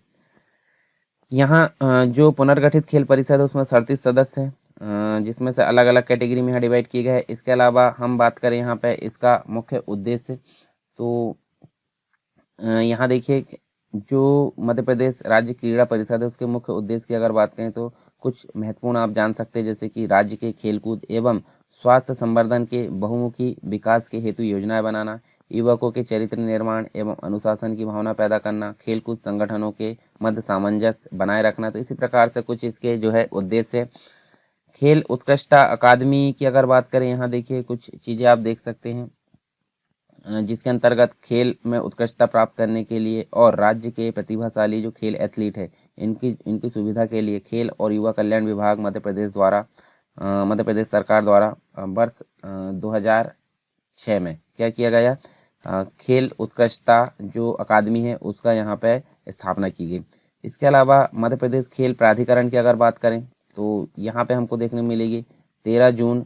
यहाँ जो पुनर्गठित खेल परिषद है उसमें 37 सदस्य हैं, जिसमें से अलग अलग कैटेगरी में यहाँ डिवाइड किए गए हैं। इसके अलावा हम बात करें यहाँ पे इसका मुख्य उद्देश्य, तो यहाँ देखिए जो मध्य प्रदेश राज्य क्रीड़ा परिषद है उसके मुख्य उद्देश्य की अगर बात करें तो कुछ महत्वपूर्ण आप जान सकते हैं, जैसे कि राज्य के खेलकूद एवं स्वास्थ्य संवर्धन के बहुमुखी विकास के हेतु योजनाएं बनाना, युवकों के चरित्र निर्माण एवं अनुशासन की भावना पैदा करना, खेलकूद संगठनों के मध्य सामंजस्य बनाए रखना। तो इसी प्रकार से कुछ इसके जो है उद्देश्य। खेल उत्कृष्टता अकादमी की अगर बात करें, यहाँ देखिए कुछ चीज़ें आप देख सकते हैं, जिसके अंतर्गत खेल में उत्कृष्टता प्राप्त करने के लिए और राज्य के प्रतिभाशाली जो खेल एथलीट है इनकी सुविधा के लिए खेल और युवा कल्याण विभाग मध्य प्रदेश सरकार द्वारा वर्ष 2006 में क्या किया गया, खेल उत्कृष्टता जो अकादमी है उसका यहाँ पे स्थापना की गई। इसके अलावा मध्य प्रदेश खेल प्राधिकरण की अगर बात करें तो यहाँ पे हमको देखने मिलेगी 13 जून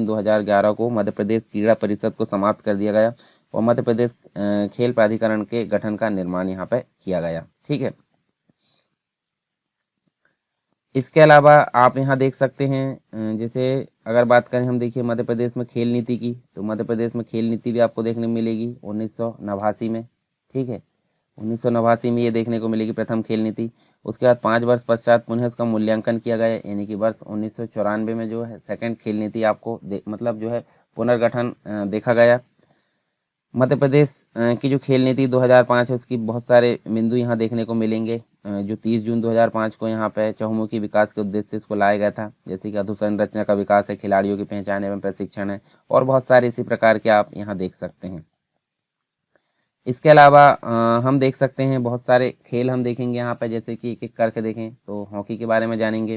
2011 को मध्य प्रदेश क्रीड़ा परिषद को समाप्त कर दिया गया और मध्य प्रदेश खेल प्राधिकरण के गठन का निर्माण यहाँ पे किया गया। ठीक है, इसके अलावा आप यहाँ देख सकते हैं, जैसे अगर बात करें हम देखिए मध्य प्रदेश में खेल नीति की, तो मध्य प्रदेश में खेल नीति भी आपको देखने मिलेगी 1989 में। ठीक है, 1989 में ये देखने को मिलेगी प्रथम खेल नीति। उसके बाद 5 वर्ष पश्चात पुनः इसका मूल्यांकन किया गया, यानी कि वर्ष 1994 में जो है सेकंड खेल नीति आपको मतलब जो है पुनर्गठन देखा गया। मध्य प्रदेश की जो खेल नीति 2005 है उसकी बहुत सारे बिंदु यहाँ देखने को मिलेंगे। जो 30 जून 2005 को यहाँ पे चहुमुखी विकास के उद्देश्य से इसको लाया गया था, जैसे कि अधोसंरचना का विकास है, खिलाड़ियों की पहचान एवं प्रशिक्षण है और बहुत सारे इसी प्रकार के आप यहाँ देख सकते हैं। इसके अलावा हम देख सकते हैं बहुत सारे खेल हम देखेंगे यहाँ पे, जैसे कि एक एक करके देखें तो हॉकी के बारे में जानेंगे,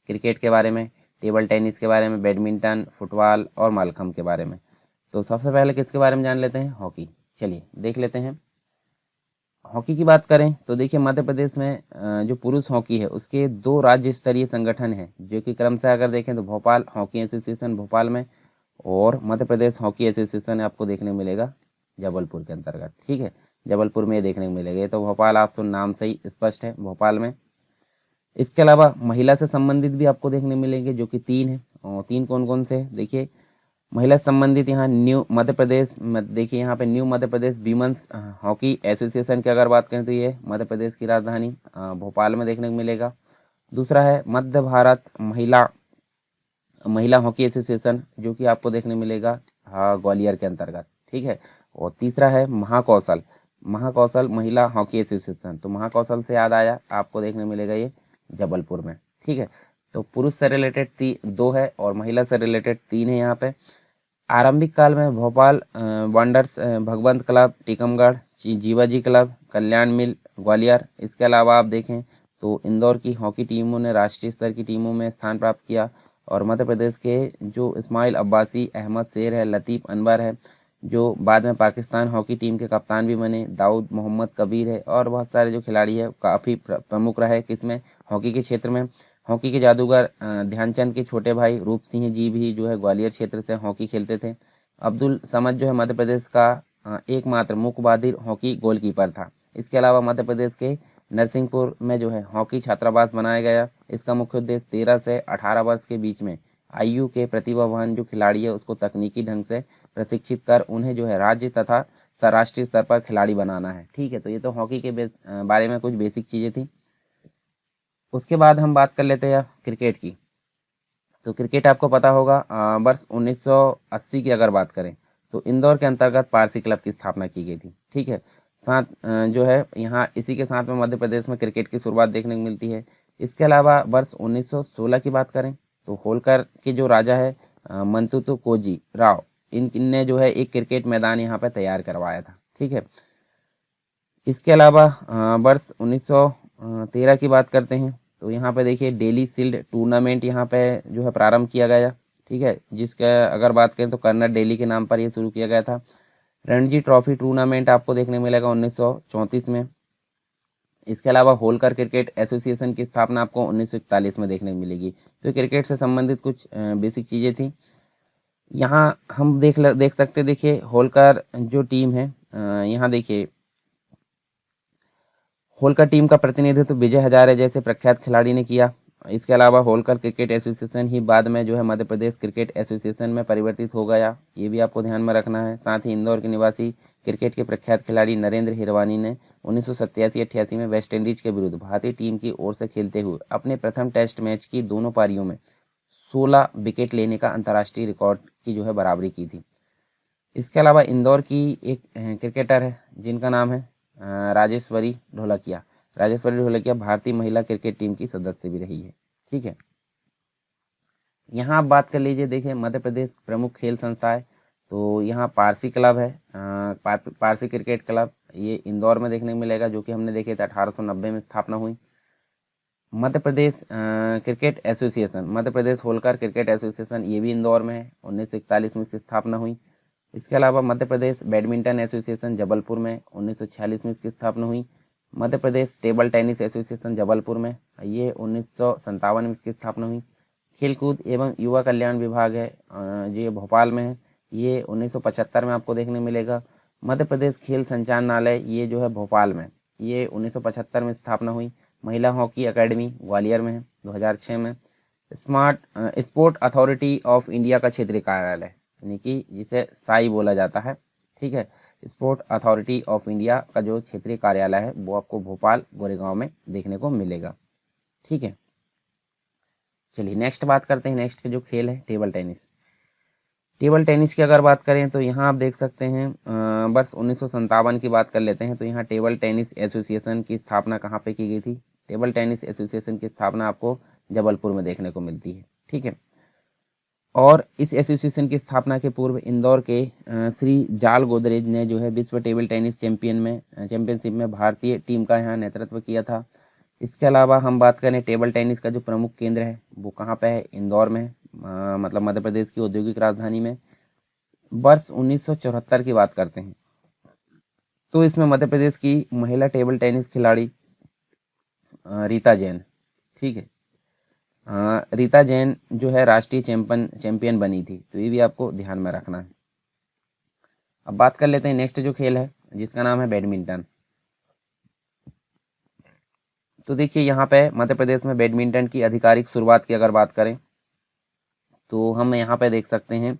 क्रिकेट के बारे में, टेबल टेनिस के बारे में, बैडमिंटन, फुटबॉल और मलखम्ब के बारे में। तो सबसे पहले किसके बारे में जान लेते हैं? हॉकी। चलिए देख लेते हैं। हॉकी की बात करें तो देखिए मध्य प्रदेश में जो पुरुष हॉकी है उसके 2 राज्य स्तरीय संगठन हैं, जो कि क्रमशः अगर देखें तो भोपाल हॉकी एसोसिएशन भोपाल में और मध्य प्रदेश हॉकी एसोसिएशन आपको देखने को मिलेगा जबलपुर के अंतर्गत। ठीक है, जबलपुर में देखने को मिलेगा, तो भोपाल आप सुन नाम से ही स्पष्ट है, भोपाल में। इसके अलावा महिला से संबंधित भी आपको देखने मिलेंगे, जो कि 3 है। और 3 कौन कौन से? देखिए महिला संबंधित यहाँ न्यू मध्य प्रदेश, देखिए यहाँ पे new Madhya Pradesh women's hockey association की अगर बात करें तो ये मध्य प्रदेश की राजधानी भोपाल में देखने को मिलेगा। दूसरा है मध्य भारत महिला हॉकी एसोसिएशन, जो कि आपको देखने मिलेगा ग्वालियर के अंतर्गत। ठीक है, और तीसरा है महाकौशल महिला हॉकी एसोसिएशन। तो महाकौशल से याद आया, आपको देखने मिलेगा ये जबलपुर में। ठीक है, तो पुरुष से रिलेटेड 2 है और महिला से रिलेटेड 3 है यहाँ पे। आरंभिक काल में भोपाल वंडर्स, भगवंत क्लब, टीकमगढ़, जीवाजी क्लब, कल्याण मिल, ग्वालियर। इसके अलावा आप देखें तो इंदौर की हॉकी टीमों ने राष्ट्रीय स्तर की टीमों में स्थान प्राप्त किया और मध्य प्रदेश के जो इस्माइल अब्बासी, अहमद शेर है, लतीफ़ अनवर है, जो बाद में पाकिस्तान हॉकी टीम के कप्तान भी बने, दाऊद मोहम्मद कबीर है और बहुत सारे जो खिलाड़ी है काफ़ी प्रमुख रहे किसमें, हॉकी के क्षेत्र में। हॉकी के जादूगर ध्यानचंद के छोटे भाई रूप सिंह जी भी जो है ग्वालियर क्षेत्र से हॉकी खेलते थे। अब्दुल समद जो है मध्य प्रदेश का एकमात्र मुकबादिर हॉकी गोलकीपर था। इसके अलावा मध्य प्रदेश के नरसिंहपुर में जो है हॉकी छात्रावास बनाया गया। इसका मुख्य उद्देश्य 13 से 18 वर्ष के बीच में आयु के प्रतिभावान जो खिलाड़ी है उसको तकनीकी ढंग से प्रशिक्षित कर उन्हें जो है राज्य तथा राष्ट्रीय स्तर पर खिलाड़ी बनाना है। ठीक है, तो ये तो हॉकी के बारे में कुछ बेसिक चीज़ें थी। उसके बाद हम बात कर लेते हैं क्रिकेट की। तो क्रिकेट आपको पता होगा वर्ष 1980 की अगर बात करें तो इंदौर के अंतर्गत पारसी क्लब की स्थापना की गई थी। ठीक है, साथ जो है यहाँ इसी के साथ में मध्य प्रदेश में क्रिकेट की शुरुआत देखने को मिलती है। इसके अलावा वर्ष 1916 की बात करें तो होलकर के जो राजा है मंतुतु कोजी राव, इनने जो है एक क्रिकेट मैदान यहाँ पर तैयार करवाया था। ठीक है, इसके अलावा वर्ष 2013 की बात करते हैं तो यहाँ पे देखिए डेली शील्ड टूर्नामेंट यहाँ पे जो है प्रारंभ किया गया, ठीक है, जिसका अगर बात करें तो कर्नल डेली के नाम पर ये शुरू किया गया था। रणजी ट्रॉफी टूर्नामेंट आपको देखने मिलेगा 1934 में। इसके अलावा होलकर क्रिकेट एसोसिएशन की स्थापना आपको 1941 में देखने को मिलेगी। तो क्रिकेट से संबंधित कुछ बेसिक चीज़ें थी। यहाँ हम देख सकते, देखिए होलकर जो टीम है, यहाँ देखिए होलकर टीम का प्रतिनिधित्व विजय हजारे जैसे प्रख्यात खिलाड़ी ने किया। इसके अलावा होलकर क्रिकेट एसोसिएशन ही बाद में जो है मध्य प्रदेश क्रिकेट एसोसिएशन में परिवर्तित हो गया, ये भी आपको ध्यान में रखना है। साथ ही इंदौर के निवासी क्रिकेट के प्रख्यात खिलाड़ी नरेंद्र हिरवानी ने 1987-88 में वेस्ट इंडीज के विरुद्ध भारतीय टीम की ओर से खेलते हुए अपने प्रथम टेस्ट मैच की दोनों पारियों में 16 विकेट लेने का अंतर्राष्ट्रीय रिकॉर्ड की जो है बराबरी की थी। इसके अलावा इंदौर की एक क्रिकेटर है जिनका नाम है राजेश्वरी ढोलकिया। राजेश्वरी ढोलकिया भारतीय महिला क्रिकेट टीम की सदस्य भी रही है, ठीक है। यहाँ आप बात कर लीजिए, देखिए मध्य प्रदेश प्रमुख खेल संस्थाएं, तो यहाँ पारसी क्लब है, पारसी क्रिकेट क्लब, ये इंदौर में देखने को मिलेगा, जो कि हमने देखे थे 1890 में स्थापना हुई। Madhya Pradesh cricket association, Madhya Pradesh Holkar cricket association, ये भी इंदौर में है, 1941 में इसकी स्थापना हुई। इसके अलावा मध्य प्रदेश बैडमिंटन एसोसिएशन जबलपुर में 1946 में इसकी स्थापना हुई। Madhya Pradesh table tennis association Jabalpur में, ये 1957 में इसकी स्थापना हुई। खेलकूद एवं युवा कल्याण विभाग है जो ये भोपाल में है, ये 1975 में आपको देखने मिलेगा। मध्य प्रदेश खेल संचालनालय ये जो है भोपाल में, ये 1975 में स्थापना हुई। महिला हॉकी अकेडमी ग्वालियर में है 2006 में। स्पोर्ट अथॉरिटी ऑफ इंडिया का क्षेत्रीय कार्यालय, यानी कि जिसे साई बोला जाता है, ठीक है, स्पोर्ट अथॉरिटी ऑफ इंडिया का जो क्षेत्रीय कार्यालय है वो आपको भोपाल गोरेगांव में देखने को मिलेगा, ठीक है। चलिए नेक्स्ट बात करते हैं। नेक्स्ट के जो खेल है टेबल टेनिस। टेबल टेनिस की अगर बात करें तो यहाँ आप देख सकते हैं वर्ष 1957 की बात कर लेते हैं। तो यहाँ टेबल टेनिस एसोसिएशन की स्थापना कहाँ पे की गई थी? टेबल टेनिस एसोसिएशन की स्थापना आपको जबलपुर में देखने को मिलती है, ठीक है। और इस एसोसिएशन की स्थापना के पूर्व इंदौर के श्री जाल गोदरेज ने जो है विश्व टेबल टेनिस चैंपियनशिप में भारतीय टीम का यहाँ नेतृत्व किया था। इसके अलावा हम बात करें टेबल टेनिस का जो प्रमुख केंद्र है वो कहाँ पे है? इंदौर में है, मतलब मध्य प्रदेश की औद्योगिक राजधानी में। वर्ष 1974 की बात करते हैं तो इसमें मध्य प्रदेश की महिला टेबल टेनिस खिलाड़ी रीता जैन, ठीक है, रीता जैन जो है राष्ट्रीय चैंपियन बनी थी, तो ये भी आपको ध्यान में रखना है। अब बात कर लेते हैं नेक्स्ट जो खेल है जिसका नाम है बैडमिंटन। तो देखिए यहाँ पे मध्य प्रदेश में बैडमिंटन की आधिकारिक शुरुआत की अगर बात करें तो हम यहाँ पे देख सकते हैं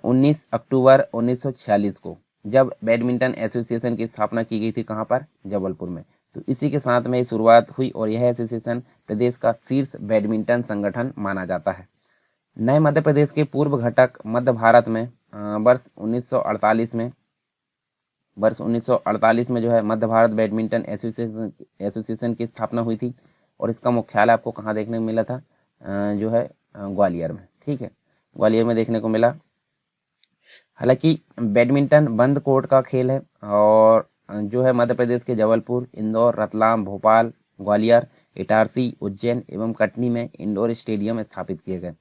19 अक्टूबर 1946 को जब बैडमिंटन एसोसिएशन की स्थापना की गई थी, कहाँ पर? जबलपुर में। तो इसी के साथ में शुरुआत हुई और यह एसोसिएशन प्रदेश का शीर्ष बैडमिंटन संगठन माना जाता है। नए मध्य प्रदेश के पूर्व घटक मध्य भारत में वर्ष 1948 में जो है मध्य भारत बैडमिंटन एसोसिएशन की स्थापना हुई थी और इसका मुख्यालय आपको कहाँ देखने को मिला था? जो है ग्वालियर में, ठीक है, ग्वालियर में देखने को मिला। हालांकि बैडमिंटन बंद कोर्ट का खेल है और जो है मध्य प्रदेश के जबलपुर, इंदौर, रतलाम, भोपाल, ग्वालियर, इटारसी, उज्जैन एवं कटनी में इंडोर स्टेडियम स्थापित किए गए।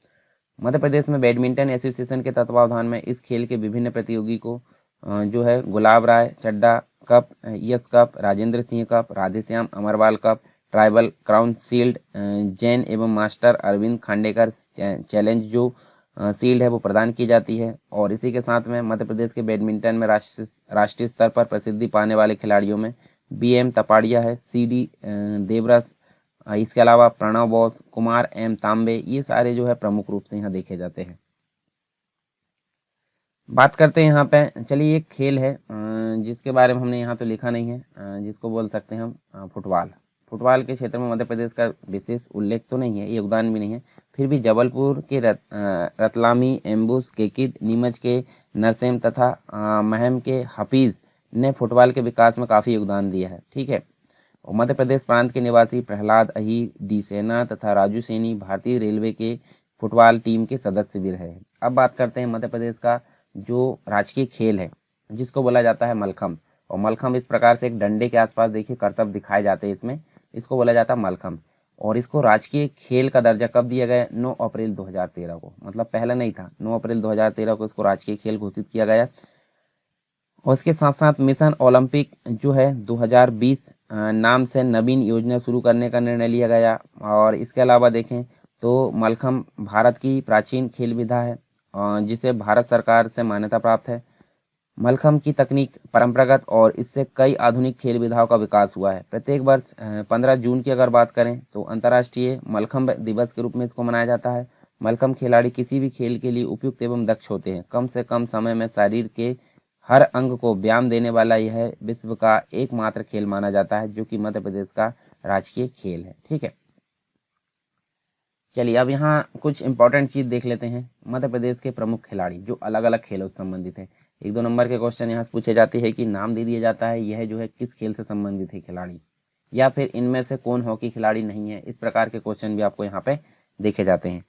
मध्य प्रदेश में बैडमिंटन एसोसिएशन के तत्वावधान में इस खेल के विभिन्न प्रतियोगी को जो है गुलाब राय चड्डा कप, यस cup, Rajendra Singh cup, Radheshyam Amarwal cup, tribal crown shield, Jain एवं मास्टर अरविंद खांडेकर चैलेंज जो शील्ड है वो प्रदान की जाती है। और इसी के साथ में मध्य प्रदेश के बैडमिंटन में राष्ट्रीय स्तर पर प्रसिद्धि पाने वाले खिलाड़ियों में BM तपाड़िया है, CD देवरस, इसके अलावा प्रणव बोस, कुमार M तांबे, ये सारे जो है प्रमुख रूप से यहाँ देखे जाते हैं। बात करते हैं यहाँ पे, चलिए एक खेल है जिसके बारे में हमने यहाँ तो लिखा नहीं है, जिसको बोल सकते हैं हम फुटबॉल। फुटबॉल के क्षेत्र में मध्य प्रदेश का विशेष उल्लेख तो नहीं है, योगदान भी नहीं है, फिर भी जबलपुर के रतलामी, एम्बुस, केकिद, नीमच के नरसेम तथा महम के हफीज़ ने फुटबॉल के विकास में काफ़ी योगदान दिया है, ठीक है। और मध्य प्रदेश प्रांत के निवासी प्रहलाद अहीर, डी सेना तथा राजू सैनी भारतीय रेलवे के फुटबॉल टीम के सदस्य भी रहे हैं। अब बात करते हैं मध्य प्रदेश का जो राजकीय खेल है जिसको बोला जाता है मलखम। और मलखम इस प्रकार से एक डंडे के आसपास देखिए करतब दिखाए जाते हैं इसमें, इसको बोला जाता है मलखम्ब। और इसको राजकीय खेल का दर्जा कब दिया गया? 9 अप्रैल 2013 को, मतलब पहले नहीं था, 9 अप्रैल 2013 को इसको राजकीय खेल घोषित किया गया। और इसके साथ साथ मिशन ओलंपिक जो है 2020 नाम से नवीन योजना शुरू करने का निर्णय लिया गया। और इसके अलावा देखें तो मलखम्ब भारत की प्राचीन खेल विधा है जिसे भारत सरकार से मान्यता प्राप्त है। मलखम्ब की तकनीक परंपरागत और इससे कई आधुनिक खेल विधाओं का विकास हुआ है। प्रत्येक वर्ष 15 जून की अगर बात करें तो अंतर्राष्ट्रीय मलखम्ब दिवस के रूप में इसको मनाया जाता है। मलखम्ब खिलाड़ी किसी भी खेल के लिए उपयुक्त एवं दक्ष होते हैं। कम से कम समय में शरीर के हर अंग को व्यायाम देने वाला यह विश्व का एकमात्र खेल माना जाता है जो कि मध्य प्रदेश का राजकीय खेल है। ठीक है, चलिए अब यहाँ कुछ इंपॉर्टेंट चीज देख लेते हैं। मध्य प्रदेश के प्रमुख खिलाड़ी जो अलग अलग खेलों से संबंधित है। 1-2 नंबर के क्वेश्चन यहाँ से पूछे जाते हैं कि नाम दे दिया जाता है यह जो है किस खेल से संबंधित है खिलाड़ी, या फिर इनमें से कौन हॉकी खिलाड़ी नहीं है। इस प्रकार के क्वेश्चन भी आपको यहाँ पे देखे जाते हैं।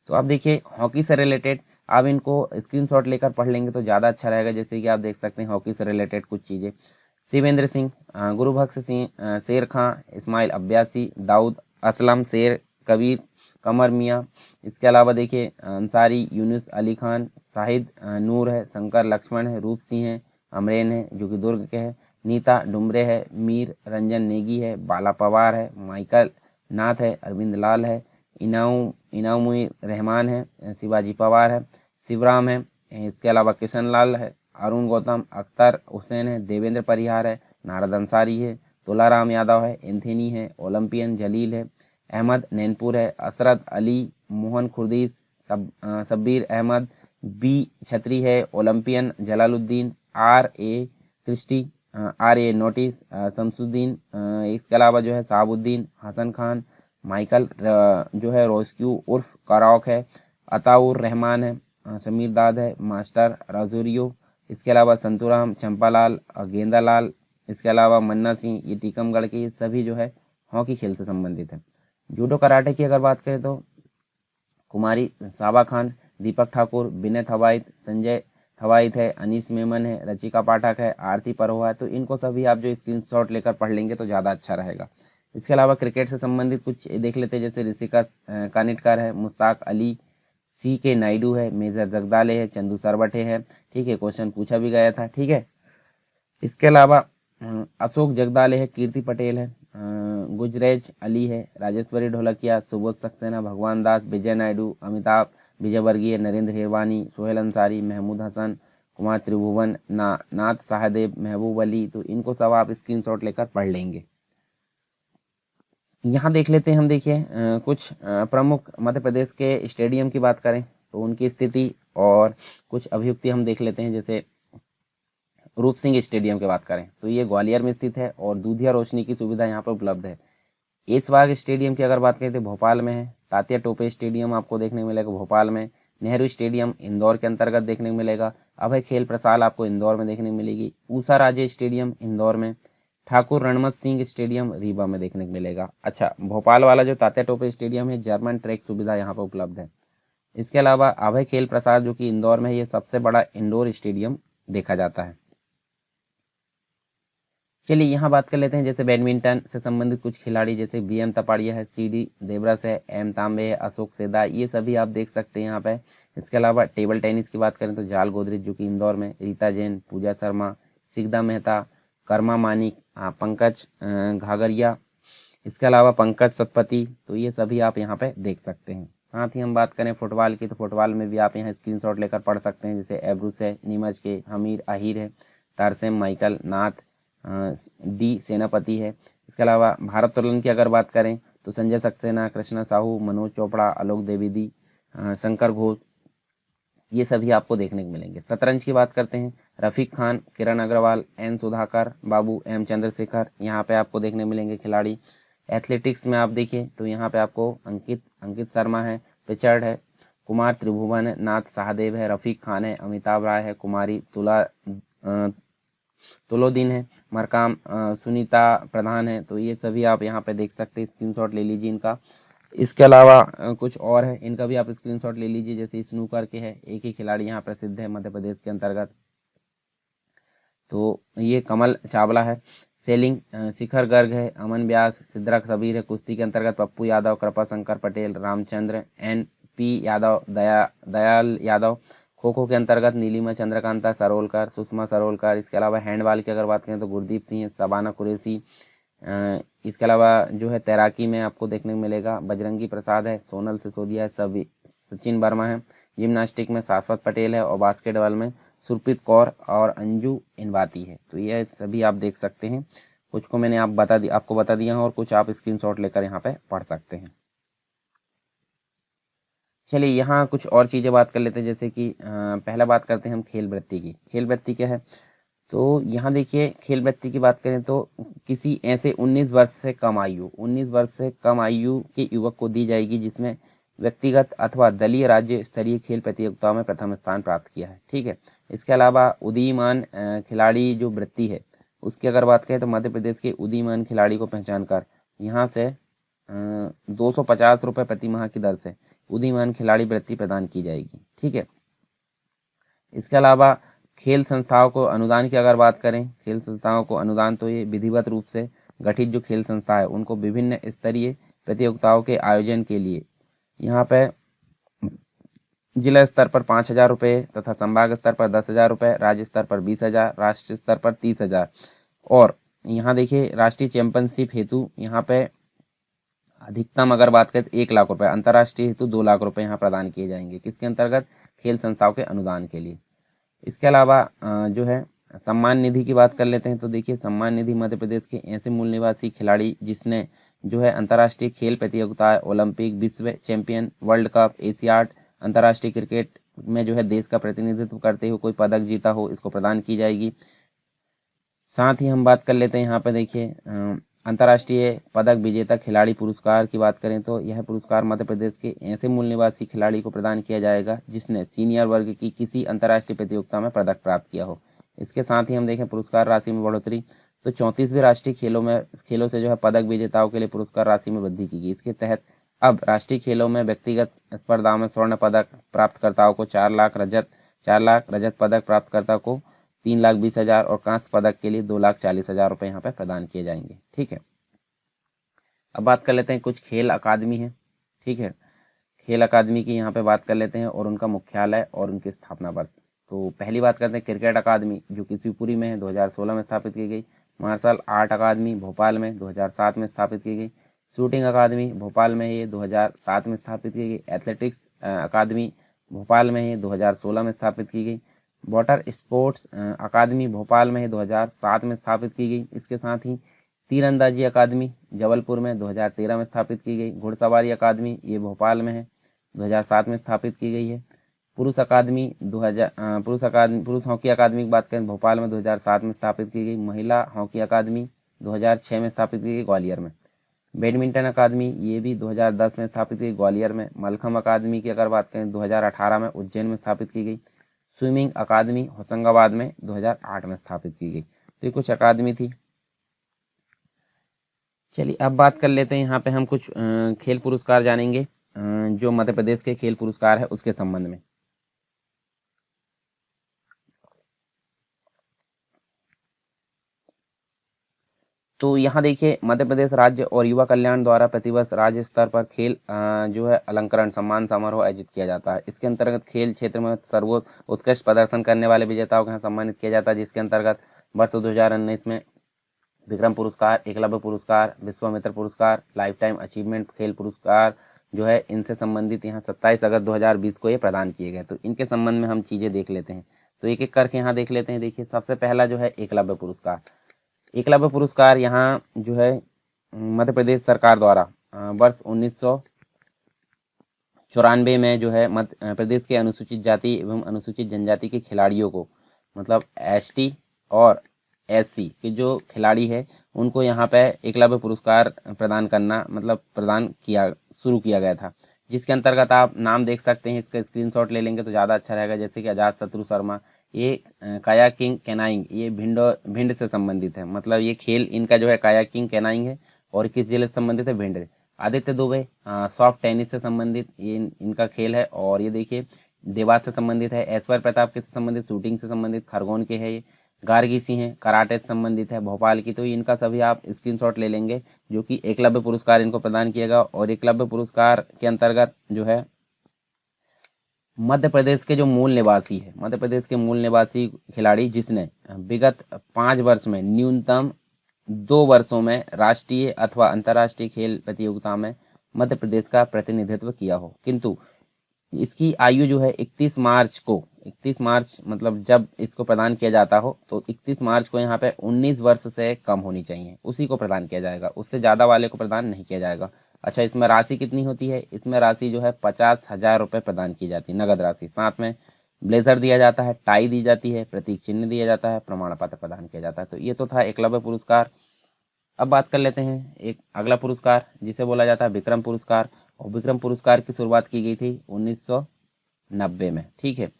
तो आप देखिए हॉकी से रिलेटेड आप इनको स्क्रीनशॉट लेकर पढ़ लेंगे तो ज़्यादा अच्छा रहेगा। जैसे कि आप देख सकते हैं हॉकी से रिलेटेड कुछ चीज़ें, शिवेंद्र सिंह, गुरुबख्श सिंह, शेर खां, इस्माइल अब्बासी, दाऊद असलम, शेर कबीर, कमर मियाँ। इसके अलावा देखिए अंसारी यूनुस अली खान, शाहिद नूर है, शंकर लक्ष्मण है, रूप सिंह है, अमरेन है जो कि दुर्ग के हैं, नीता डुमरे है, मीर रंजन नेगी है, बाला पवार है, माइकल नाथ है, अरविंद लाल है, इनामुई रहमान है, शिवाजी पवार है, शिवराम है। इसके अलावा किशन लाल है, अरुण गौतम, अख्तर हुसैन है, देवेंद्र परिहार है, नारद अंसारी है, तुलाराम यादव है, एंथनी है, ओलंपियन जलील है, अहमद नैनपुर है, असरत अली, मोहन खुर्दीस, शब्बीर अहमद, बी छत्री है, ओलंपियन जलालुद्दीन, आर ए नोटिस, शमसुद्दीन, इसके अलावा जो है साहबुद्दीन, हसन खान, माइकल जो है रोस्क्यू उर्फ कराओक है, अताउर रहमान है, समीर दाद है, मास्टर राजूरियो, इसके अलावा संतूराम, चंपालाल, गेंदालाल, इसके अलावा मन्ना सिंह, ये टीकमगढ़ के, ये सभी जो है हॉकी खेल से संबंधित है। जूडो कराटे की अगर बात करें तो कुमारी साबा खान, दीपक ठाकुर, विनय थवाइत, संजय थवाइत है, अनीस मेमन है, रचिका पाठक है, आरती परोहा है। तो इनको सभी आप जो स्क्रीनशॉट लेकर पढ़ लेंगे तो ज़्यादा अच्छा रहेगा। इसके अलावा क्रिकेट से संबंधित कुछ देख लेते हैं, जैसे ऋषिका कानिटकर है, मुश्ताक अली, सी के नायडू है, मेजर जगदाले है, चंदू सरवटे है। ठीक है, क्वेश्चन पूछा भी गया था। ठीक है, इसके अलावा अशोक जगदाले है, कीर्ति पटेल है, गुजरेज अली है, राजेश्वरी ढोलकिया, सुबोध सक्सेना, भगवान दास, विजय नायडू, अमिताभ विजयवर्गीय, नरेंद्र हिरवानी, सोहेल अंसारी, महमूद हसन, कुमार त्रिभुवन, नाथ सहदेव, महबूब अली। तो इनको सब आप स्क्रीनशॉट लेकर पढ़ लेंगे। यहाँ देख लेते हैं हम, देखिए कुछ प्रमुख मध्य प्रदेश के स्टेडियम की बात करें तो उनकी स्थिति और कुछ अभियुक्ति हम देख लेते हैं। जैसे रूप सिंह स्टेडियम की बात करें तो ये ग्वालियर में स्थित है और दूधिया रोशनी की सुविधा यहाँ पर उपलब्ध है। ऐशबाग स्टेडियम की अगर बात करें तो भोपाल में है। तात्या टोपे स्टेडियम आपको देखने को मिलेगा भोपाल में। नेहरू स्टेडियम इंदौर के अंतर्गत देखने को मिलेगा। अभय खेल प्रसाद आपको इंदौर में देखने को मिलेगी। ऊषा राजे स्टेडियम इंदौर में। ठाकुर रणमत सिंह स्टेडियम रीवा में देखने को मिलेगा। अच्छा, भोपाल वाला जो तात्या टोपे स्टेडियम है, जर्मन ट्रैक सुविधा यहाँ पर उपलब्ध है। इसके अलावा अभय खेल प्रसाद जो कि इंदौर में है, ये सबसे बड़ा इंडोर स्टेडियम देखा जाता है। चलिए यहाँ बात कर लेते हैं जैसे बैडमिंटन से संबंधित कुछ खिलाड़ी, जैसे BM तपाड़िया है, CD देवरस है, M तांबे है, अशोक सेदा, ये सभी आप देख सकते हैं यहाँ पे। इसके अलावा टेबल टेनिस की बात करें तो जाल गोदरेज जो कि इंदौर में, रीता जैन, पूजा शर्मा, सिगदा मेहता, कर्मा मानिक, पंकज घाघरिया, इसके अलावा पंकज सतपति। तो ये सभी आप यहाँ पे देख सकते हैं। साथ ही हम बात करें फुटबॉल की तो फुटबॉल में भी आप यहाँ स्क्रीनशॉट लेकर पढ़ सकते हैं। जैसे एब्रूस है, नीमच के हमीर आहिर है, तारसेम माइकल, नाथ डी सेनापति है। इसके अलावा भारोत्तोलन की अगर बात करें तो संजय सक्सेना, कृष्णा साहू, मनोज चोपड़ा, आलोक द्विवेदी, शंकर घोष, ये सभी आपको देखने को मिलेंगे। शतरंज की बात करते हैं, रफीक खान, किरण अग्रवाल, N सुधाकर, बाबू M चंद्रशेखर, यहाँ पे आपको देखने मिलेंगे खिलाड़ी। एथलेटिक्स में आप देखिए तो यहाँ पे आपको अंकित शर्मा है, पिचर्ड है, कुमार त्रिभुवन है, नाथ सहदेव है, रफीक खान है, अमिताभ राय है, कुमारी तुलोदीन है, मरकाम सुनीता प्रधान है। तो ये सभी आप यहाँ पे देख सकते हैं, स्क्रीनशॉट ले लीजिए इनका। इसके अलावा कुछ और है, इनका भी आप स्क्रीनशॉट ले लीजिए। जैसे स्नूकर के है, एक ही खिलाड़ी यहाँ प्रसिद्ध है मध्य प्रदेश के अंतर्गत, तो ये कमल चावला है। सेलिंग शिखर गर्ग है, अमन व्यास, सिद्धार्थ सबीर है। कुश्ती के अंतर्गत पप्पू यादव, कृपा शंकर पटेल, रामचंद्र, NP यादव, दयाल यादव। खो खो के अंतर्गत नीलिमा चंद्रकांता सरोलकर, सुषमा सरोलकर। इसके अलावा हैंडबॉल की अगर बात करें तो गुरदीप सिंह है, शबाना कुरैशी। इसके अलावा जो है तैराकी में आपको देखने को मिलेगा बजरंगी प्रसाद है, सोनल सिसोदिया है, सचिन वर्मा है। जिम्नास्टिक में शाश्वत पटेल है और बास्केटबॉल में सुरप्रीत कौर और अंजू इनवाती है। तो ये सभी आप देख सकते हैं। कुछ को मैंने आपको बता दिया है और कुछ आप स्क्रीनशॉट लेकर यहाँ पे पढ़ सकते हैं। चलिए यहाँ कुछ और चीज़ें बात कर लेते हैं, जैसे कि पहला बात करते हैं हम खेल वृत्ति की। खेल वृत्ति क्या है, तो यहाँ देखिए खेल वृत्ति की बात करें तो किसी ऐसे 19 वर्ष से कम आयु के युवक को दी जाएगी जिसमें व्यक्तिगत अथवा दलीय राज्य स्तरीय खेल प्रतियोगिताओं में प्रथम स्थान प्राप्त किया है। ठीक है। इसके अलावा उदीयमान खिलाड़ी जो वृत्ति है उसकी अगर बात करें तो मध्य प्रदेश के उदीयमान खिलाड़ी को पहचान कर यहाँ से 250 रुपये प्रति माह की दर से उदीयमान खिलाड़ी वृत्ति प्रदान की जाएगी। ठीक है। इसके अलावा खेल संस्थाओं को अनुदान की अगर बात करें, खेल संस्थाओं को अनुदान तो ये विधिवत रूप से गठित जो खेल संस्था है उनको विभिन्न स्तरीय प्रतियोगिताओं के आयोजन के लिए यहाँ पे जिला स्तर पर 5,000 रुपये तथा संभाग स्तर पर 10,000 रुपये, राज्य स्तर पर 20,000, राष्ट्रीय स्तर पर 30,000 और यहाँ देखिए राष्ट्रीय चैंपियनशिप हेतु यहाँ पे अधिकतम अगर बात करें तो 1 लाख रुपये, अंतर्राष्ट्रीय हेतु 2 लाख रुपये यहाँ प्रदान किए जाएंगे। किसके अंतर्गत, खेल संस्थाओं के अनुदान के लिए। इसके अलावा जो है सम्मान निधि की बात कर लेते हैं, तो देखिए सम्मान निधि मध्य प्रदेश के ऐसे मूल निवासी खिलाड़ी जिसने जो है अंतर्राष्ट्रीय खेल प्रतियोगिताएं, ओलंपिक, विश्व चैंपियन, वर्ल्ड कप, एशियाड, अंतर्राष्ट्रीय क्रिकेट में जो है देश का प्रतिनिधित्व करते हुए कोई पदक जीता हो, इसको प्रदान की जाएगी। साथ ही हम बात कर लेते हैं यहाँ पे देखिए अंतर्राष्ट्रीय पदक विजेता खिलाड़ी पुरस्कार की बात करें तो यह पुरस्कार मध्य प्रदेश के ऐसे मूल निवासी खिलाड़ी को प्रदान किया जाएगा जिसने सीनियर वर्ग की किसी अंतर्राष्ट्रीय प्रतियोगिता में पदक प्राप्त किया हो। इसके साथ ही हम देखें पुरस्कार राशि में बढ़ोतरी, तो 34वें राष्ट्रीय खेलों से जो है पदक विजेताओं के लिए पुरस्कार राशि में वृद्धि की गई। इसके तहत अब राष्ट्रीय खेलों में व्यक्तिगत स्पर्धाओं में स्वर्ण पदक प्राप्तकर्ताओं को 4 लाख, रजत पदक प्राप्तकर्ता को 3,20,000 और कांस्य पदक के लिए 2,40,000 रुपये यहाँ पे प्रदान किए जाएंगे। ठीक है। अब बात कर लेते हैं कुछ खेल अकादमी है। ठीक है। खेल अकादमी की यहाँ पे बात कर लेते हैं और उनका मुख्यालय और उनकी स्थापना वर्ष। तो पहली बात करते हैं क्रिकेट अकादमी जो कि शिवपुरी में है, 2016 में स्थापित की गई। मार्शल आर्ट अकादमी भोपाल में 2007 में स्थापित की गई। शूटिंग अकादमी भोपाल में ये 2007 में स्थापित की गई। एथलेटिक्स अकादमी भोपाल में है, 2016 में स्थापित की गई। वाटर स्पोर्ट्स अकादमी भोपाल में 2007 में स्थापित की गई। इसके साथ ही तीरंदाजी अकादमी जबलपुर में 2013 में स्थापित की गई। घुड़सवारी अकादमी ये भोपाल में है, 2007 में स्थापित की गई है। पुरुष हॉकी अकादमी की बात करें भोपाल में 2007 में स्थापित की गई। महिला हॉकी अकादमी 2006 में स्थापित की गई ग्वालियर में। बैडमिंटन अकादमी ये भी 2010 में स्थापित की गई ग्वालियर में। मलखम्ब अकादमी की अगर बात करें 2018 में उज्जैन में स्थापित की गई। स्विमिंग अकादमी होशंगाबाद में 2008 में स्थापित की गई। तो ये कुछ अकादमी थी। चलिए अब बात कर लेते हैं यहाँ पे हम कुछ खेल पुरस्कार जानेंगे जो मध्य प्रदेश के खेल पुरस्कार है उसके संबंध में। तो यहाँ देखिए मध्य प्रदेश राज्य और युवा कल्याण द्वारा प्रतिवर्ष राज्य स्तर पर खेल जो है अलंकरण सम्मान समारोह आयोजित किया जाता है। इसके अंतर्गत खेल क्षेत्र में उत्कृष्ट प्रदर्शन करने वाले विजेताओं को यहाँ सम्मानित किया जाता है, जिसके अंतर्गत वर्ष 2019 में विक्रम पुरस्कार, एकलव्य पुरस्कार, विश्वामित्र पुरस्कार, लाइफ टाइम अचीवमेंट खेल पुरस्कार जो है इनसे संबंधित यहाँ 27 अगस्त 2020 को ये प्रदान किए गए। तो इनके संबंध में हम चीज़ें देख लेते हैं, तो एक एक करके यहाँ देख लेते हैं। देखिए सबसे पहला जो है एकलव्य पुरस्कार। एकलव्य पुरस्कार यहाँ जो है मध्य प्रदेश सरकार द्वारा वर्ष 1994 में जो है मध्य प्रदेश के अनुसूचित जाति एवं अनुसूचित जनजाति के खिलाड़ियों को मतलब ST और SC के जो खिलाड़ी है उनको यहाँ पे एकलव्य पुरस्कार प्रदान शुरू किया गया था, जिसके अंतर्गत आप नाम देख सकते हैं। इसका स्क्रीनशॉट ले लेंगे तो ज़्यादा अच्छा रहेगा। जैसे कि आजाद शत्रु शर्मा, ये कायाकिंग कैनाइंग, ये भिंड से संबंधित है, मतलब ये खेल इनका जो है कायाकिंग कैनाइंग है और किस जिले से संबंधित है, भिंड। आदित्य दुबे सॉफ्ट टेनिस से संबंधित ये इनका खेल है और ये देखिए देवास से संबंधित है। ऐश्वर्य प्रताप किससे संबंधित, शूटिंग से संबंधित, खरगोन के है ये। गार्गी सिंह है, कराटे से संबंधित है, भोपाल की। तो इनका सभी आप स्क्रीनशॉट ले लेंगे, जो कि एकलव्य पुरस्कार इनको प्रदान किएगा। और एकलव्य पुरस्कार के अंतर्गत जो है मध्य प्रदेश के जो मूल निवासी है, मध्य प्रदेश के मूल निवासी खिलाड़ी जिसने विगत 5 वर्ष में न्यूनतम 2 वर्षों में राष्ट्रीय अथवा अंतर्राष्ट्रीय खेल प्रतियोगिता में मध्य प्रदेश का प्रतिनिधित्व किया हो, किंतु इसकी आयु जो है 31 मार्च मतलब जब इसको प्रदान किया जाता हो तो 31 मार्च को यहाँ पे 19 वर्ष से कम होनी चाहिए, उसी को प्रदान किया जाएगा, उससे ज़्यादा वाले को प्रदान नहीं किया जाएगा। अच्छा, इसमें राशि कितनी होती है? इसमें राशि जो है 50,000 रुपये प्रदान की जाती है, नगद राशि। साथ में ब्लेजर दिया जाता है, टाई दी जाती है, प्रतीक चिन्ह दिया जाता है, प्रमाण पत्र प्रदान किया जाता है। तो ये तो था एकलव्य पुरस्कार। अब बात कर लेते हैं एक अगला पुरस्कार जिसे बोला जाता है विक्रम पुरस्कार। और विक्रम पुरस्कार की शुरुआत की गई थी 1990 में। ठीक है,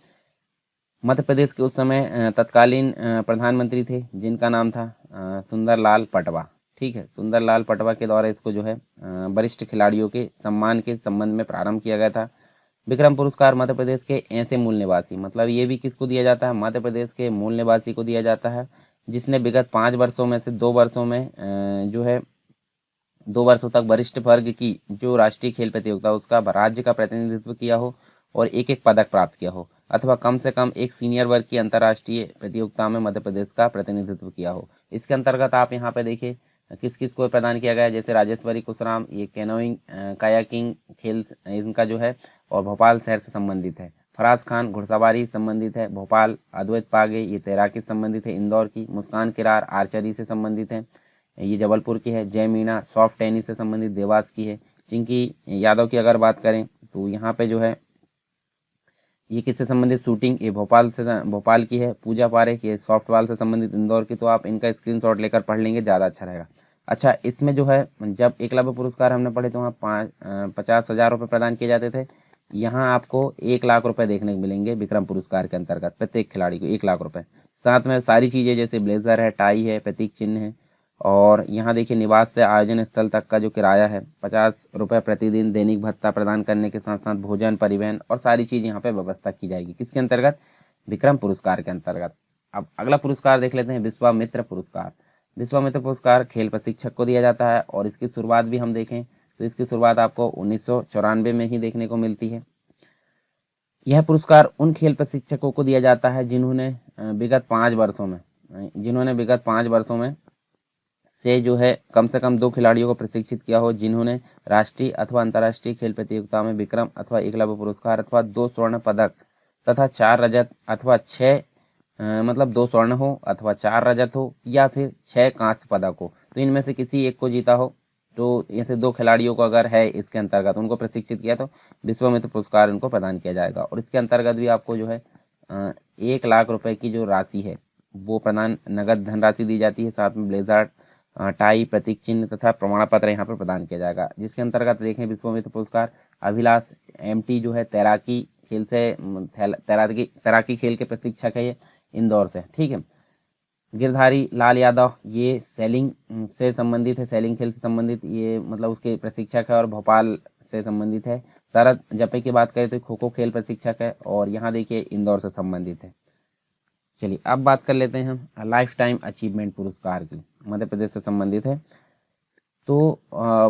मध्य प्रदेश के उस समय तत्कालीन प्रधानमंत्री थे जिनका नाम था सुंदरलाल पटवा। ठीक है, सुंदरलाल पटवा के द्वारा इसको जो है वरिष्ठ खिलाड़ियों के सम्मान के संबंध में प्रारंभ किया गया था। विक्रम पुरस्कार मध्य प्रदेश के ऐसे मूल निवासी, मतलब ये भी किसको दिया जाता है? मध्य प्रदेश के मूल निवासी को दिया जाता है जिसने विगत 5 वर्षों में से 2 वर्षों में जो है 2 वर्षों तक वरिष्ठ वर्ग की जो राष्ट्रीय खेल प्रतियोगिता उसका राज्य का प्रतिनिधित्व किया हो और एक एक पदक प्राप्त किया हो, अथवा कम से कम एक सीनियर वर्ग की अंतर्राष्ट्रीय प्रतियोगिता में मध्य प्रदेश का प्रतिनिधित्व किया हो। इसके अंतर्गत आप यहाँ पे देखिए किस किस को प्रदान किया गया है, जैसे राजेश्वरी कुशराम, ये कैनोइंग कायाकिंग खेल इनका जो है और भोपाल शहर से संबंधित है। फराज खान घुड़सवारी संबंधित है भोपाल। अद्वैत पागे ये तैराकी से संबंधित है इंदौर की। मुस्कान किरार आर्चरी से संबंधित है, ये जबलपुर की है। जय मीणा सॉफ्ट टेनिस से संबंधित देवास की है। चिंकी यादव की अगर बात करें तो यहाँ पे जो है ये किससे संबंधित? शूटिंग, ये भोपाल की है। पूजा पारेख ये सॉफ्टबॉल से संबंधित इंदौर की। तो आप इनका स्क्रीनशॉट लेकर पढ़ लेंगे, ज़्यादा अच्छा रहेगा। अच्छा, इसमें जो है जब एकलव्य पुरस्कार हमने पढ़े तो वहाँ 50,000 रुपये प्रदान किए जाते थे। यहाँ आपको 1 लाख रुपए देखने को मिलेंगे विक्रम पुरस्कार के अंतर्गत, प्रत्येक खिलाड़ी को 1 लाख रुपए। साथ में सारी चीज़ें जैसे ब्लेजर है, टाई है, प्रतीक चिन्ह है। और यहाँ देखिए निवास से आयोजन स्थल तक का जो किराया है 50 रुपये प्रतिदिन, दैनिक भत्ता प्रदान करने के साथ साथ भोजन, परिवहन और सारी चीज़ यहाँ पे व्यवस्था की जाएगी। किसके अंतर्गत? विक्रम पुरस्कार के अंतर्गत। अब अगला पुरस्कार देख लेते हैं, विश्वामित्र पुरस्कार। विश्वामित्र पुरस्कार खेल प्रशिक्षक को दिया जाता है और इसकी शुरुआत भी हम देखें तो इसकी शुरुआत आपको 1994 में ही देखने को मिलती है। यह पुरस्कार उन खेल प्रशिक्षकों को दिया जाता है जिन्होंने विगत 5 वर्षों में से जो है कम से कम 2 खिलाड़ियों को प्रशिक्षित किया हो, जिन्होंने राष्ट्रीय अथवा अंतर्राष्ट्रीय खेल प्रतियोगिता में विक्रम अथवा एकलव्य पुरस्कार अथवा 2 स्वर्ण पदक तथा 4 रजत अथवा 6 मतलब 2 स्वर्ण हो अथवा 4 रजत हो या फिर 6 कांस्य पदक हो, तो इनमें से किसी एक को जीता हो। तो ऐसे 2 खिलाड़ियों को अगर है इसके अंतर्गत उनको प्रशिक्षित किया तो विश्वामित्र पुरस्कार इनको प्रदान किया जाएगा। और इसके अंतर्गत भी आपको जो है 1 लाख रुपए की जो राशि है वो प्रदान नगद धनराशि दी जाती है। साथ में ब्लेजर, टाई, प्रतीक चिन्ह तथा प्रमाण पत्र यहाँ पर प्रदान किया जाएगा। जिसके अंतर्गत देखें विश्वामित्र पुरस्कार अभिलाष एमटी जो है तैराकी खेल से तैराकी खेल के प्रशिक्षक है, ये इंदौर से। ठीक है, गिरधारी लाल यादव ये सेलिंग से संबंधित है, सेलिंग खेल से संबंधित ये मतलब उसके प्रशिक्षक है और भोपाल से संबंधित है। शरद जपे की बात करें तो खो खो खेल प्रशिक्षक है और यहाँ देखिए इंदौर से संबंधित है। चलिए अब बात कर लेते हैं हम लाइफ टाइम अचीवमेंट पुरस्कार की, मध्य प्रदेश से संबंधित है। तो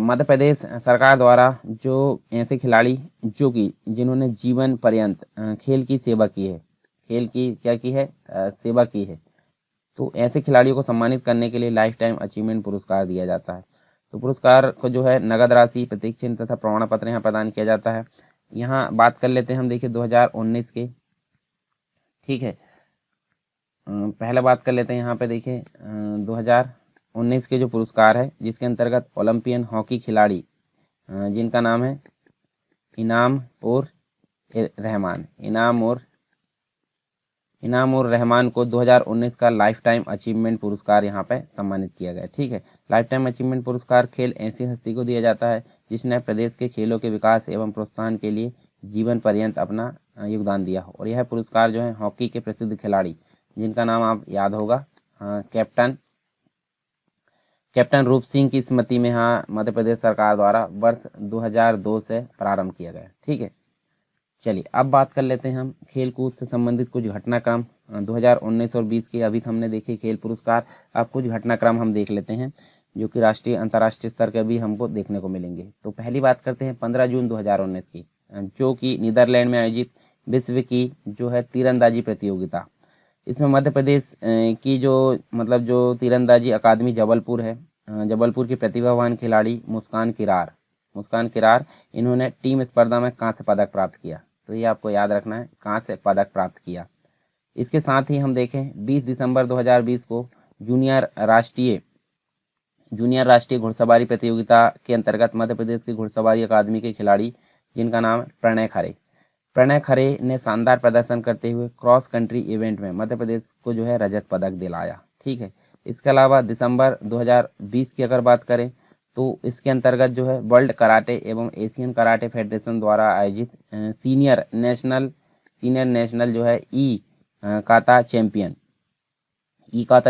मध्य प्रदेश सरकार द्वारा जो ऐसे खिलाड़ी जो कि जिन्होंने जीवन पर्यंत खेल की सेवा की है, खेल की क्या की है? सेवा की है, तो ऐसे खिलाड़ियों को सम्मानित करने के लिए लाइफ टाइम अचीवमेंट पुरस्कार दिया जाता है। तो पुरस्कार को जो है नगद राशि, प्रतीक चिन्ह तथा प्रमाण पत्र यहाँ प्रदान किया जाता है। यहाँ बात कर लेते हैं हम, देखिए 2019 के। ठीक है, पहले बात कर लेते हैं यहाँ पे देखिए 2019 के जो पुरस्कार है जिसके अंतर्गत ओलंपियन हॉकी खिलाड़ी जिनका नाम है इनाम उर रहमान को 2019 का लाइफ टाइम अचीवमेंट पुरस्कार यहाँ पे सम्मानित किया गया। ठीक है, लाइफ टाइम अचीवमेंट पुरस्कार खेल ऐसी हस्ती को दिया जाता है जिसने प्रदेश के खेलों के विकास एवं प्रोत्साहन के लिए जीवन पर्यंत अपना योगदान दिया हो। और यह पुरस्कार जो है हॉकी के प्रसिद्ध खिलाड़ी जिनका नाम आप याद होगा, कैप्टन रूप सिंह की स्मृति में मध्य प्रदेश सरकार द्वारा वर्ष 2002 से प्रारंभ किया गया। ठीक है, चलिए अब बात कर लेते हैं हम खेल कूद से संबंधित कुछ घटनाक्रम 2019 और 20 के अभी हमने देखे खेल पुरस्कार। अब कुछ घटनाक्रम हम देख लेते हैं जो कि राष्ट्रीय अंतर्राष्ट्रीय स्तर के भी हमको देखने को मिलेंगे। तो पहली बात करते हैं 15 जून 2019 की, जो कि नीदरलैंड में आयोजित विश्व की जो है तीरंदाजी प्रतियोगिता। इसमें मध्य प्रदेश की जो मतलब जो तीरंदाजी अकादमी जबलपुर है, जबलपुर की प्रतिभावान खिलाड़ी मुस्कान किरार इन्होंने टीम स्पर्धा में कांस्य पदक प्राप्त किया। तो ये आपको याद रखना है, कांस्य पदक प्राप्त किया। इसके साथ ही हम देखें 20 दिसंबर 2020 को जूनियर राष्ट्रीय घुड़सवारी प्रतियोगिता के अंतर्गत मध्य प्रदेश की घुड़सवारी अकादमी के खिलाड़ी जिनका नाम प्रणय खरे ने शानदार प्रदर्शन करते हुए क्रॉस कंट्री इवेंट में मध्य प्रदेश को जो है रजत पदक दिलाया। ठीक है। इसके अलावा दिसंबर 2020 की अगर बात करें तो इसके अंतर्गत जो है वर्ल्ड कराटे एवं एशियन कराटे फेडरेशन द्वारा आयोजित सीनियर नेशनल जो है काता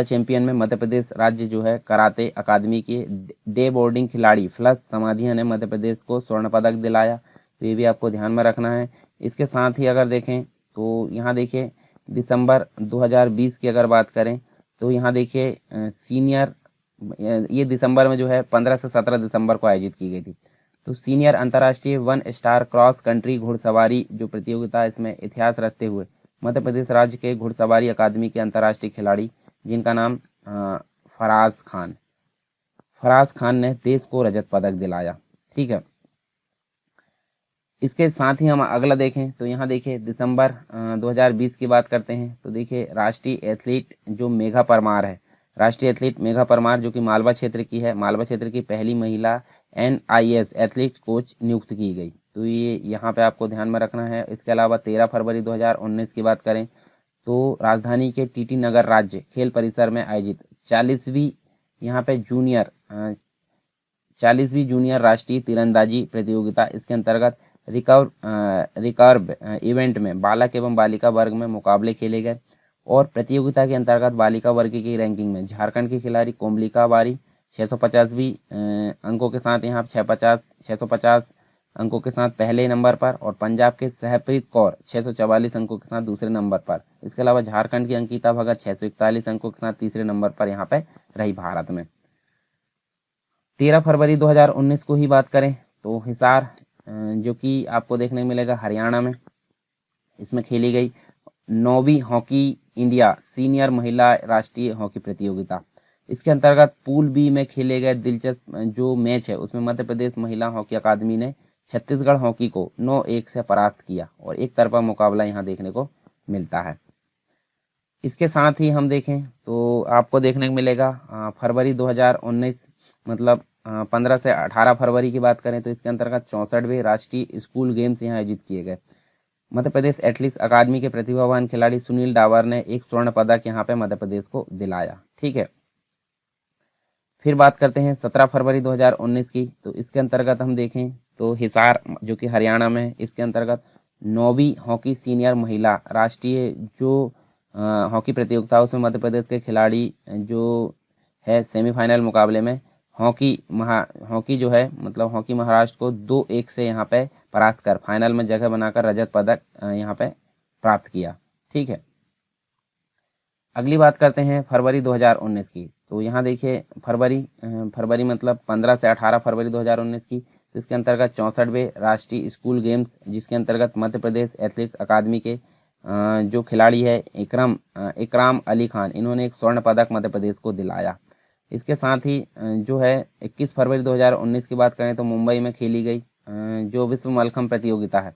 चैंपियन में मध्य प्रदेश राज्य जो है कराते अकादमी के डे बोर्डिंग खिलाड़ी फ्लस समाधिया ने मध्य प्रदेश को स्वर्ण पदक दिलाया। तो ये भी आपको ध्यान में रखना है। इसके साथ ही अगर देखें तो यहाँ देखिए दिसंबर 2020 की अगर बात करें तो यहाँ देखिए ये दिसंबर में जो है 15 से 17 दिसंबर को आयोजित की गई थी। तो सीनियर अंतर्राष्ट्रीय 1 स्टार क्रॉस कंट्री घुड़सवारी जो प्रतियोगिता, इसमें इतिहास रचते हुए मध्य प्रदेश राज्य के घुड़सवारी अकादमी के अंतर्राष्ट्रीय खिलाड़ी जिनका नाम फराज खान ने देश को रजत पदक दिलाया। ठीक है। इसके साथ ही हम अगला देखें तो यहाँ देखिए दिसंबर 2020 की बात करते हैं। तो देखिए राष्ट्रीय एथलीट मेघा परमार जो कि मालवा क्षेत्र की है, मालवा क्षेत्र की पहली महिला NIS एथलीट कोच नियुक्त की गई। तो ये यहाँ पे आपको ध्यान में रखना है। इसके अलावा 13 फरवरी 2019 की बात करें तो राजधानी के TT नगर राज्य खेल परिसर में आयोजित 40वीं जूनियर राष्ट्रीय तीरंदाजी प्रतियोगिता, इसके अंतर्गत रिकर्व इवेंट में बालक एवं बालिका वर्ग में मुकाबले खेले गए और प्रतियोगिता के अंतर्गत बालिका वर्ग की रैंकिंग में झारखंड की खिलाड़ी कोमलिका बारी 650 अंकों के साथ यहाँ 650 अंकों के साथ पहले नंबर पर और पंजाब के सहप्रीत कौर 644 अंकों के साथ दूसरे नंबर पर। इसके अलावा झारखंड की अंकिता भगत 641 अंकों के साथ तीसरे नंबर पर यहाँ पे रही भारत में। 13 फरवरी 2019 को ही बात करें तो हिसार जो कि आपको देखने को मिलेगा हरियाणा में, इसमें खेली गई 9वीं हॉकी इंडिया सीनियर महिला राष्ट्रीय हॉकी प्रतियोगिता। इसके अंतर्गत पूल बी में खेले गए दिलचस्प जो मैच है उसमें मध्य प्रदेश महिला हॉकी अकादमी ने छत्तीसगढ़ हॉकी को 9-1 से परास्त किया और एक तरफा मुकाबला यहाँ देखने को मिलता है। इसके साथ ही हम देखें तो आपको देखने को मिलेगा फरवरी 2019 मतलब 15 से 18 फरवरी की बात करें तो इसके अंतर्गत 64वें राष्ट्रीय स्कूल गेम्स यहाँ आयोजित किए गए। मध्य प्रदेश एथलेटिक्स अकादमी के प्रतिभावान खिलाड़ी सुनील डावर ने एक स्वर्ण पदक यहाँ पे मध्य प्रदेश को दिलाया। ठीक है। फिर बात करते हैं 17 फरवरी 2019 की। तो इसके अंतर्गत हम देखें तो हिसार जो कि हरियाणा में है, इसके अंतर्गत 9वीं हॉकी सीनियर महिला राष्ट्रीय जो हॉकी प्रतियोगिता उसमें मध्य प्रदेश के खिलाड़ी जो है सेमीफाइनल मुकाबले में हॉकी जो है मतलब हॉकी महाराष्ट्र को 2-1 से यहाँ पे परास्त कर फाइनल में जगह बनाकर रजत पदक यहाँ पे प्राप्त किया। ठीक है। अगली बात करते हैं फरवरी 2019 की। तो यहाँ देखिए फरवरी मतलब 15 से 18 फरवरी 2019 की। तो इसके अंतर्गत 64वें राष्ट्रीय स्कूल गेम्स जिसके अंतर्गत मध्य प्रदेश एथलेटिक्स अकादमी के जो खिलाड़ी है इकराम अली खान, इन्होंने एक स्वर्ण पदक मध्य प्रदेश को दिलाया। इसके साथ ही जो है 21 फरवरी 2019 की बात करें तो मुंबई में खेली गई जो विश्व मल्लखंब प्रतियोगिता है,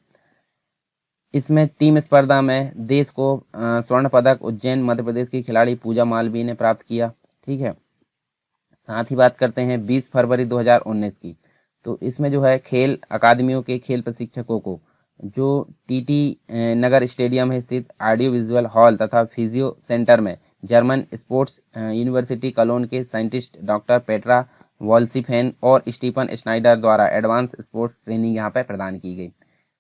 इसमें टीम स्पर्धा में देश को स्वर्ण पदक उज्जैन मध्य प्रदेश की खिलाड़ी पूजा मालवीय ने प्राप्त किया। ठीक है। साथ ही बात करते हैं 20 फरवरी 2019 की। तो इसमें जो है खेल अकादमियों के खेल प्रशिक्षकों को जो TT नगर स्टेडियम में स्थित ऑडियो विजुअल हॉल तथा फिजियो सेंटर में जर्मन स्पोर्ट्स यूनिवर्सिटी कलोन के साइंटिस्ट डॉक्टर पेट्रा वॉल्सिफेन और स्टीफन स्नाइडर द्वारा एडवांस स्पोर्ट्स ट्रेनिंग यहाँ पर प्रदान की गई।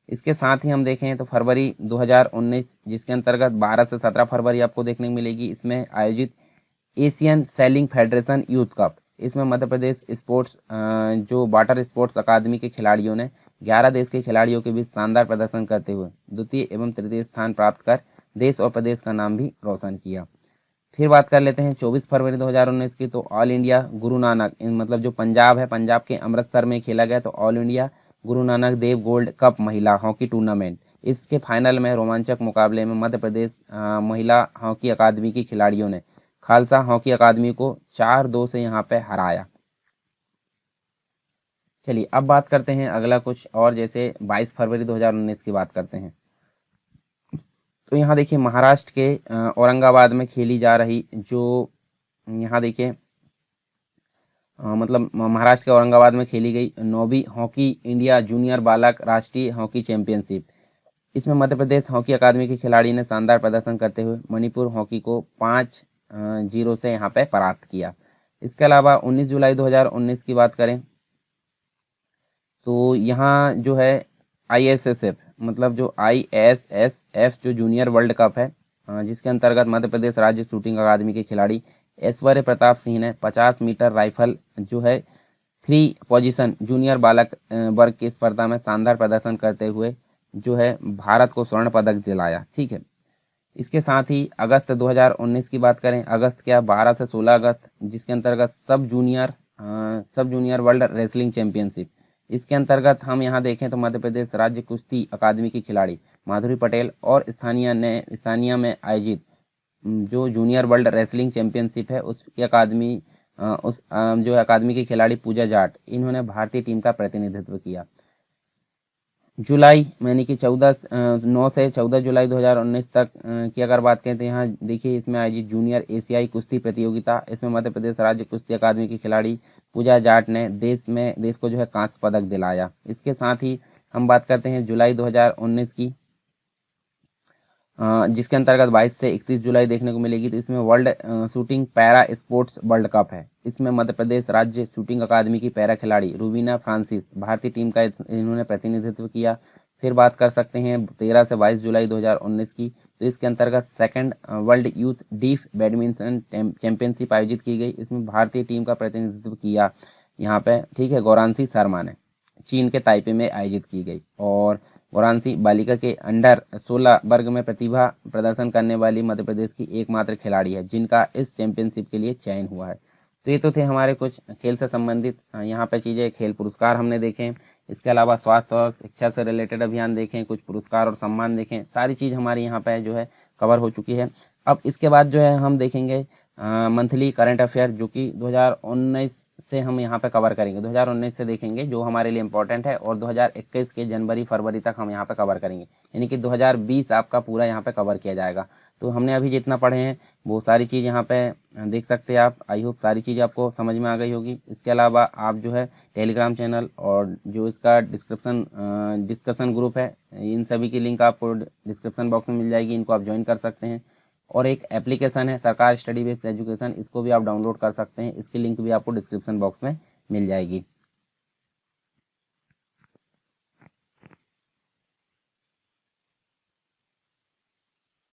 इसके साथ ही हम देखें तो फरवरी 2019 जिसके अंतर्गत 12 से 17 फरवरी आपको देखने को मिलेगी, इसमें आयोजित Asian selling federation youth cup, इसमें मध्य प्रदेश स्पोर्ट्स जो वाटर स्पोर्ट्स अकादमी के खिलाड़ियों ने 11 देश के खिलाड़ियों के बीच शानदार प्रदर्शन करते हुए द्वितीय एवं तृतीय स्थान प्राप्त कर देश और प्रदेश का नाम भी रोशन किया। फिर बात कर लेते हैं 24 फरवरी 2019 की। तो ऑल इंडिया गुरु नानक मतलब जो पंजाब है, पंजाब के अमृतसर में खेला गया तो all India Guru Nanak Dev gold cup महिला हॉकी टूर्नामेंट, इसके फाइनल में रोमांचक मुकाबले में मध्य प्रदेश महिला हॉकी अकादमी की खिलाड़ियों ने खालसा हॉकी अकादमी को 4-2 से यहाँ पे हराया। चलिए अब बात करते हैं अगला कुछ और, जैसे 22 फरवरी 2019 की बात करते हैं। तो यहाँ देखिए महाराष्ट्र के औरंगाबाद में खेली जा रही जो यहाँ देखिए मतलब महाराष्ट्र के औरंगाबाद में खेली गई 9वीं हॉकी इंडिया जूनियर बालक राष्ट्रीय हॉकी चैंपियनशिप, इसमें मध्य प्रदेश हॉकी अकादमी के खिलाड़ी ने शानदार प्रदर्शन करते हुए मणिपुर हॉकी को 5-0 से यहाँ पे परास्त किया। इसके अलावा 19 जुलाई 2019 की बात करें तो यहाँ जो है ISSF मतलब जो ISSF जो जूनियर वर्ल्ड कप है, जिसके अंतर्गत मध्य प्रदेश राज्य शूटिंग अकादमी के खिलाड़ी ऐश्वर्य प्रताप सिंह ने 50 मीटर राइफल जो है 3 पोजीशन जूनियर बालक वर्ग की स्पर्धा में शानदार प्रदर्शन करते हुए जो है भारत को स्वर्ण पदक दिलाया। ठीक है, इसके साथ ही अगस्त 2019 की बात करें, अगस्त क्या 12 से 16 अगस्त, जिसके अंतर्गत सब जूनियर वर्ल्ड रेसलिंग चैंपियनशिप, इसके अंतर्गत हम यहाँ देखें तो मध्य प्रदेश राज्य कुश्ती अकादमी की खिलाड़ी माधुरी पटेल और स्थानीय में आयोजित जो जूनियर वर्ल्ड रेसलिंग चैंपियनशिप है उसकी अकादमी जो अकादमी की खिलाड़ी पूजा जाट, इन्होंने भारतीय टीम का प्रतिनिधित्व किया। जुलाई यानी कि 9 से 14 जुलाई 2019 तक की अगर बात करें तो यहाँ देखिए इसमें आयोजित जूनियर एशियाई कुश्ती प्रतियोगिता, इसमें मध्य प्रदेश राज्य कुश्ती अकादमी की खिलाड़ी पूजा जाट ने देश को जो है कांस्य पदक दिलाया। इसके साथ ही हम बात करते हैं जुलाई 2019 की, जिसके अंतर्गत 22 से 31 जुलाई देखने को मिलेगी। तो इसमें world shooting para sports world cup है, इसमें मध्य प्रदेश राज्य शूटिंग अकादमी की पैरा खिलाड़ी रूबीना फ्रांसिस भारतीय टीम का इन्होंने प्रतिनिधित्व किया। फिर बात कर सकते हैं 13 से 22 जुलाई 2019 की, तो इसके अंतर्गत second world youth deaf badminton championship आयोजित की गई, इसमें भारतीय टीम का प्रतिनिधित्व किया यहाँ पे, ठीक है, गौरांशी शर्मा ने, चीन के ताइपे में आयोजित की गई। और वाराणसी बालिका के अंडर 16 वर्ग में प्रतिभा प्रदर्शन करने वाली मध्य प्रदेश की एकमात्र खिलाड़ी है जिनका इस चैंपियनशिप के लिए चयन हुआ है। तो ये तो थे हमारे कुछ खेल से संबंधित यहाँ पे चीज़ें, खेल पुरस्कार हमने देखे, इसके अलावा स्वास्थ्य और शिक्षा से रिलेटेड अभियान देखें, कुछ पुरस्कार और सम्मान देखें, सारी चीज़ हमारी यहाँ पे जो है कवर हो चुकी है। अब इसके बाद जो है हम देखेंगे मंथली करंट अफेयर, जो कि 2019 से हम यहाँ पे कवर करेंगे, 2019 से देखेंगे जो हमारे लिए इम्पोर्टेंट है, और 2021 के जनवरी फरवरी तक हम यहाँ पे कवर करेंगे, यानी कि 2020 आपका पूरा यहाँ पे कवर किया जाएगा। तो हमने अभी जितना पढ़े हैं वो सारी चीज़ यहाँ पे देख सकते हैं आप। आई होप सारी चीज़ आपको समझ में आ गई होगी। इसके अलावा आप जो है टेलीग्राम चैनल और जो इसका डिस्कशन ग्रुप है, इन सभी की लिंक आपको डिस्क्रिप्शन बॉक्स में मिल जाएगी, इनको आप ज्वाइन कर सकते हैं। और एक एप्लीकेशन है सरकार स्टडी बेस्ड एजुकेशन, इसको भी आप डाउनलोड कर सकते हैं, इसकी लिंक भी आपको डिस्क्रिप्शन बॉक्स में मिल जाएगी।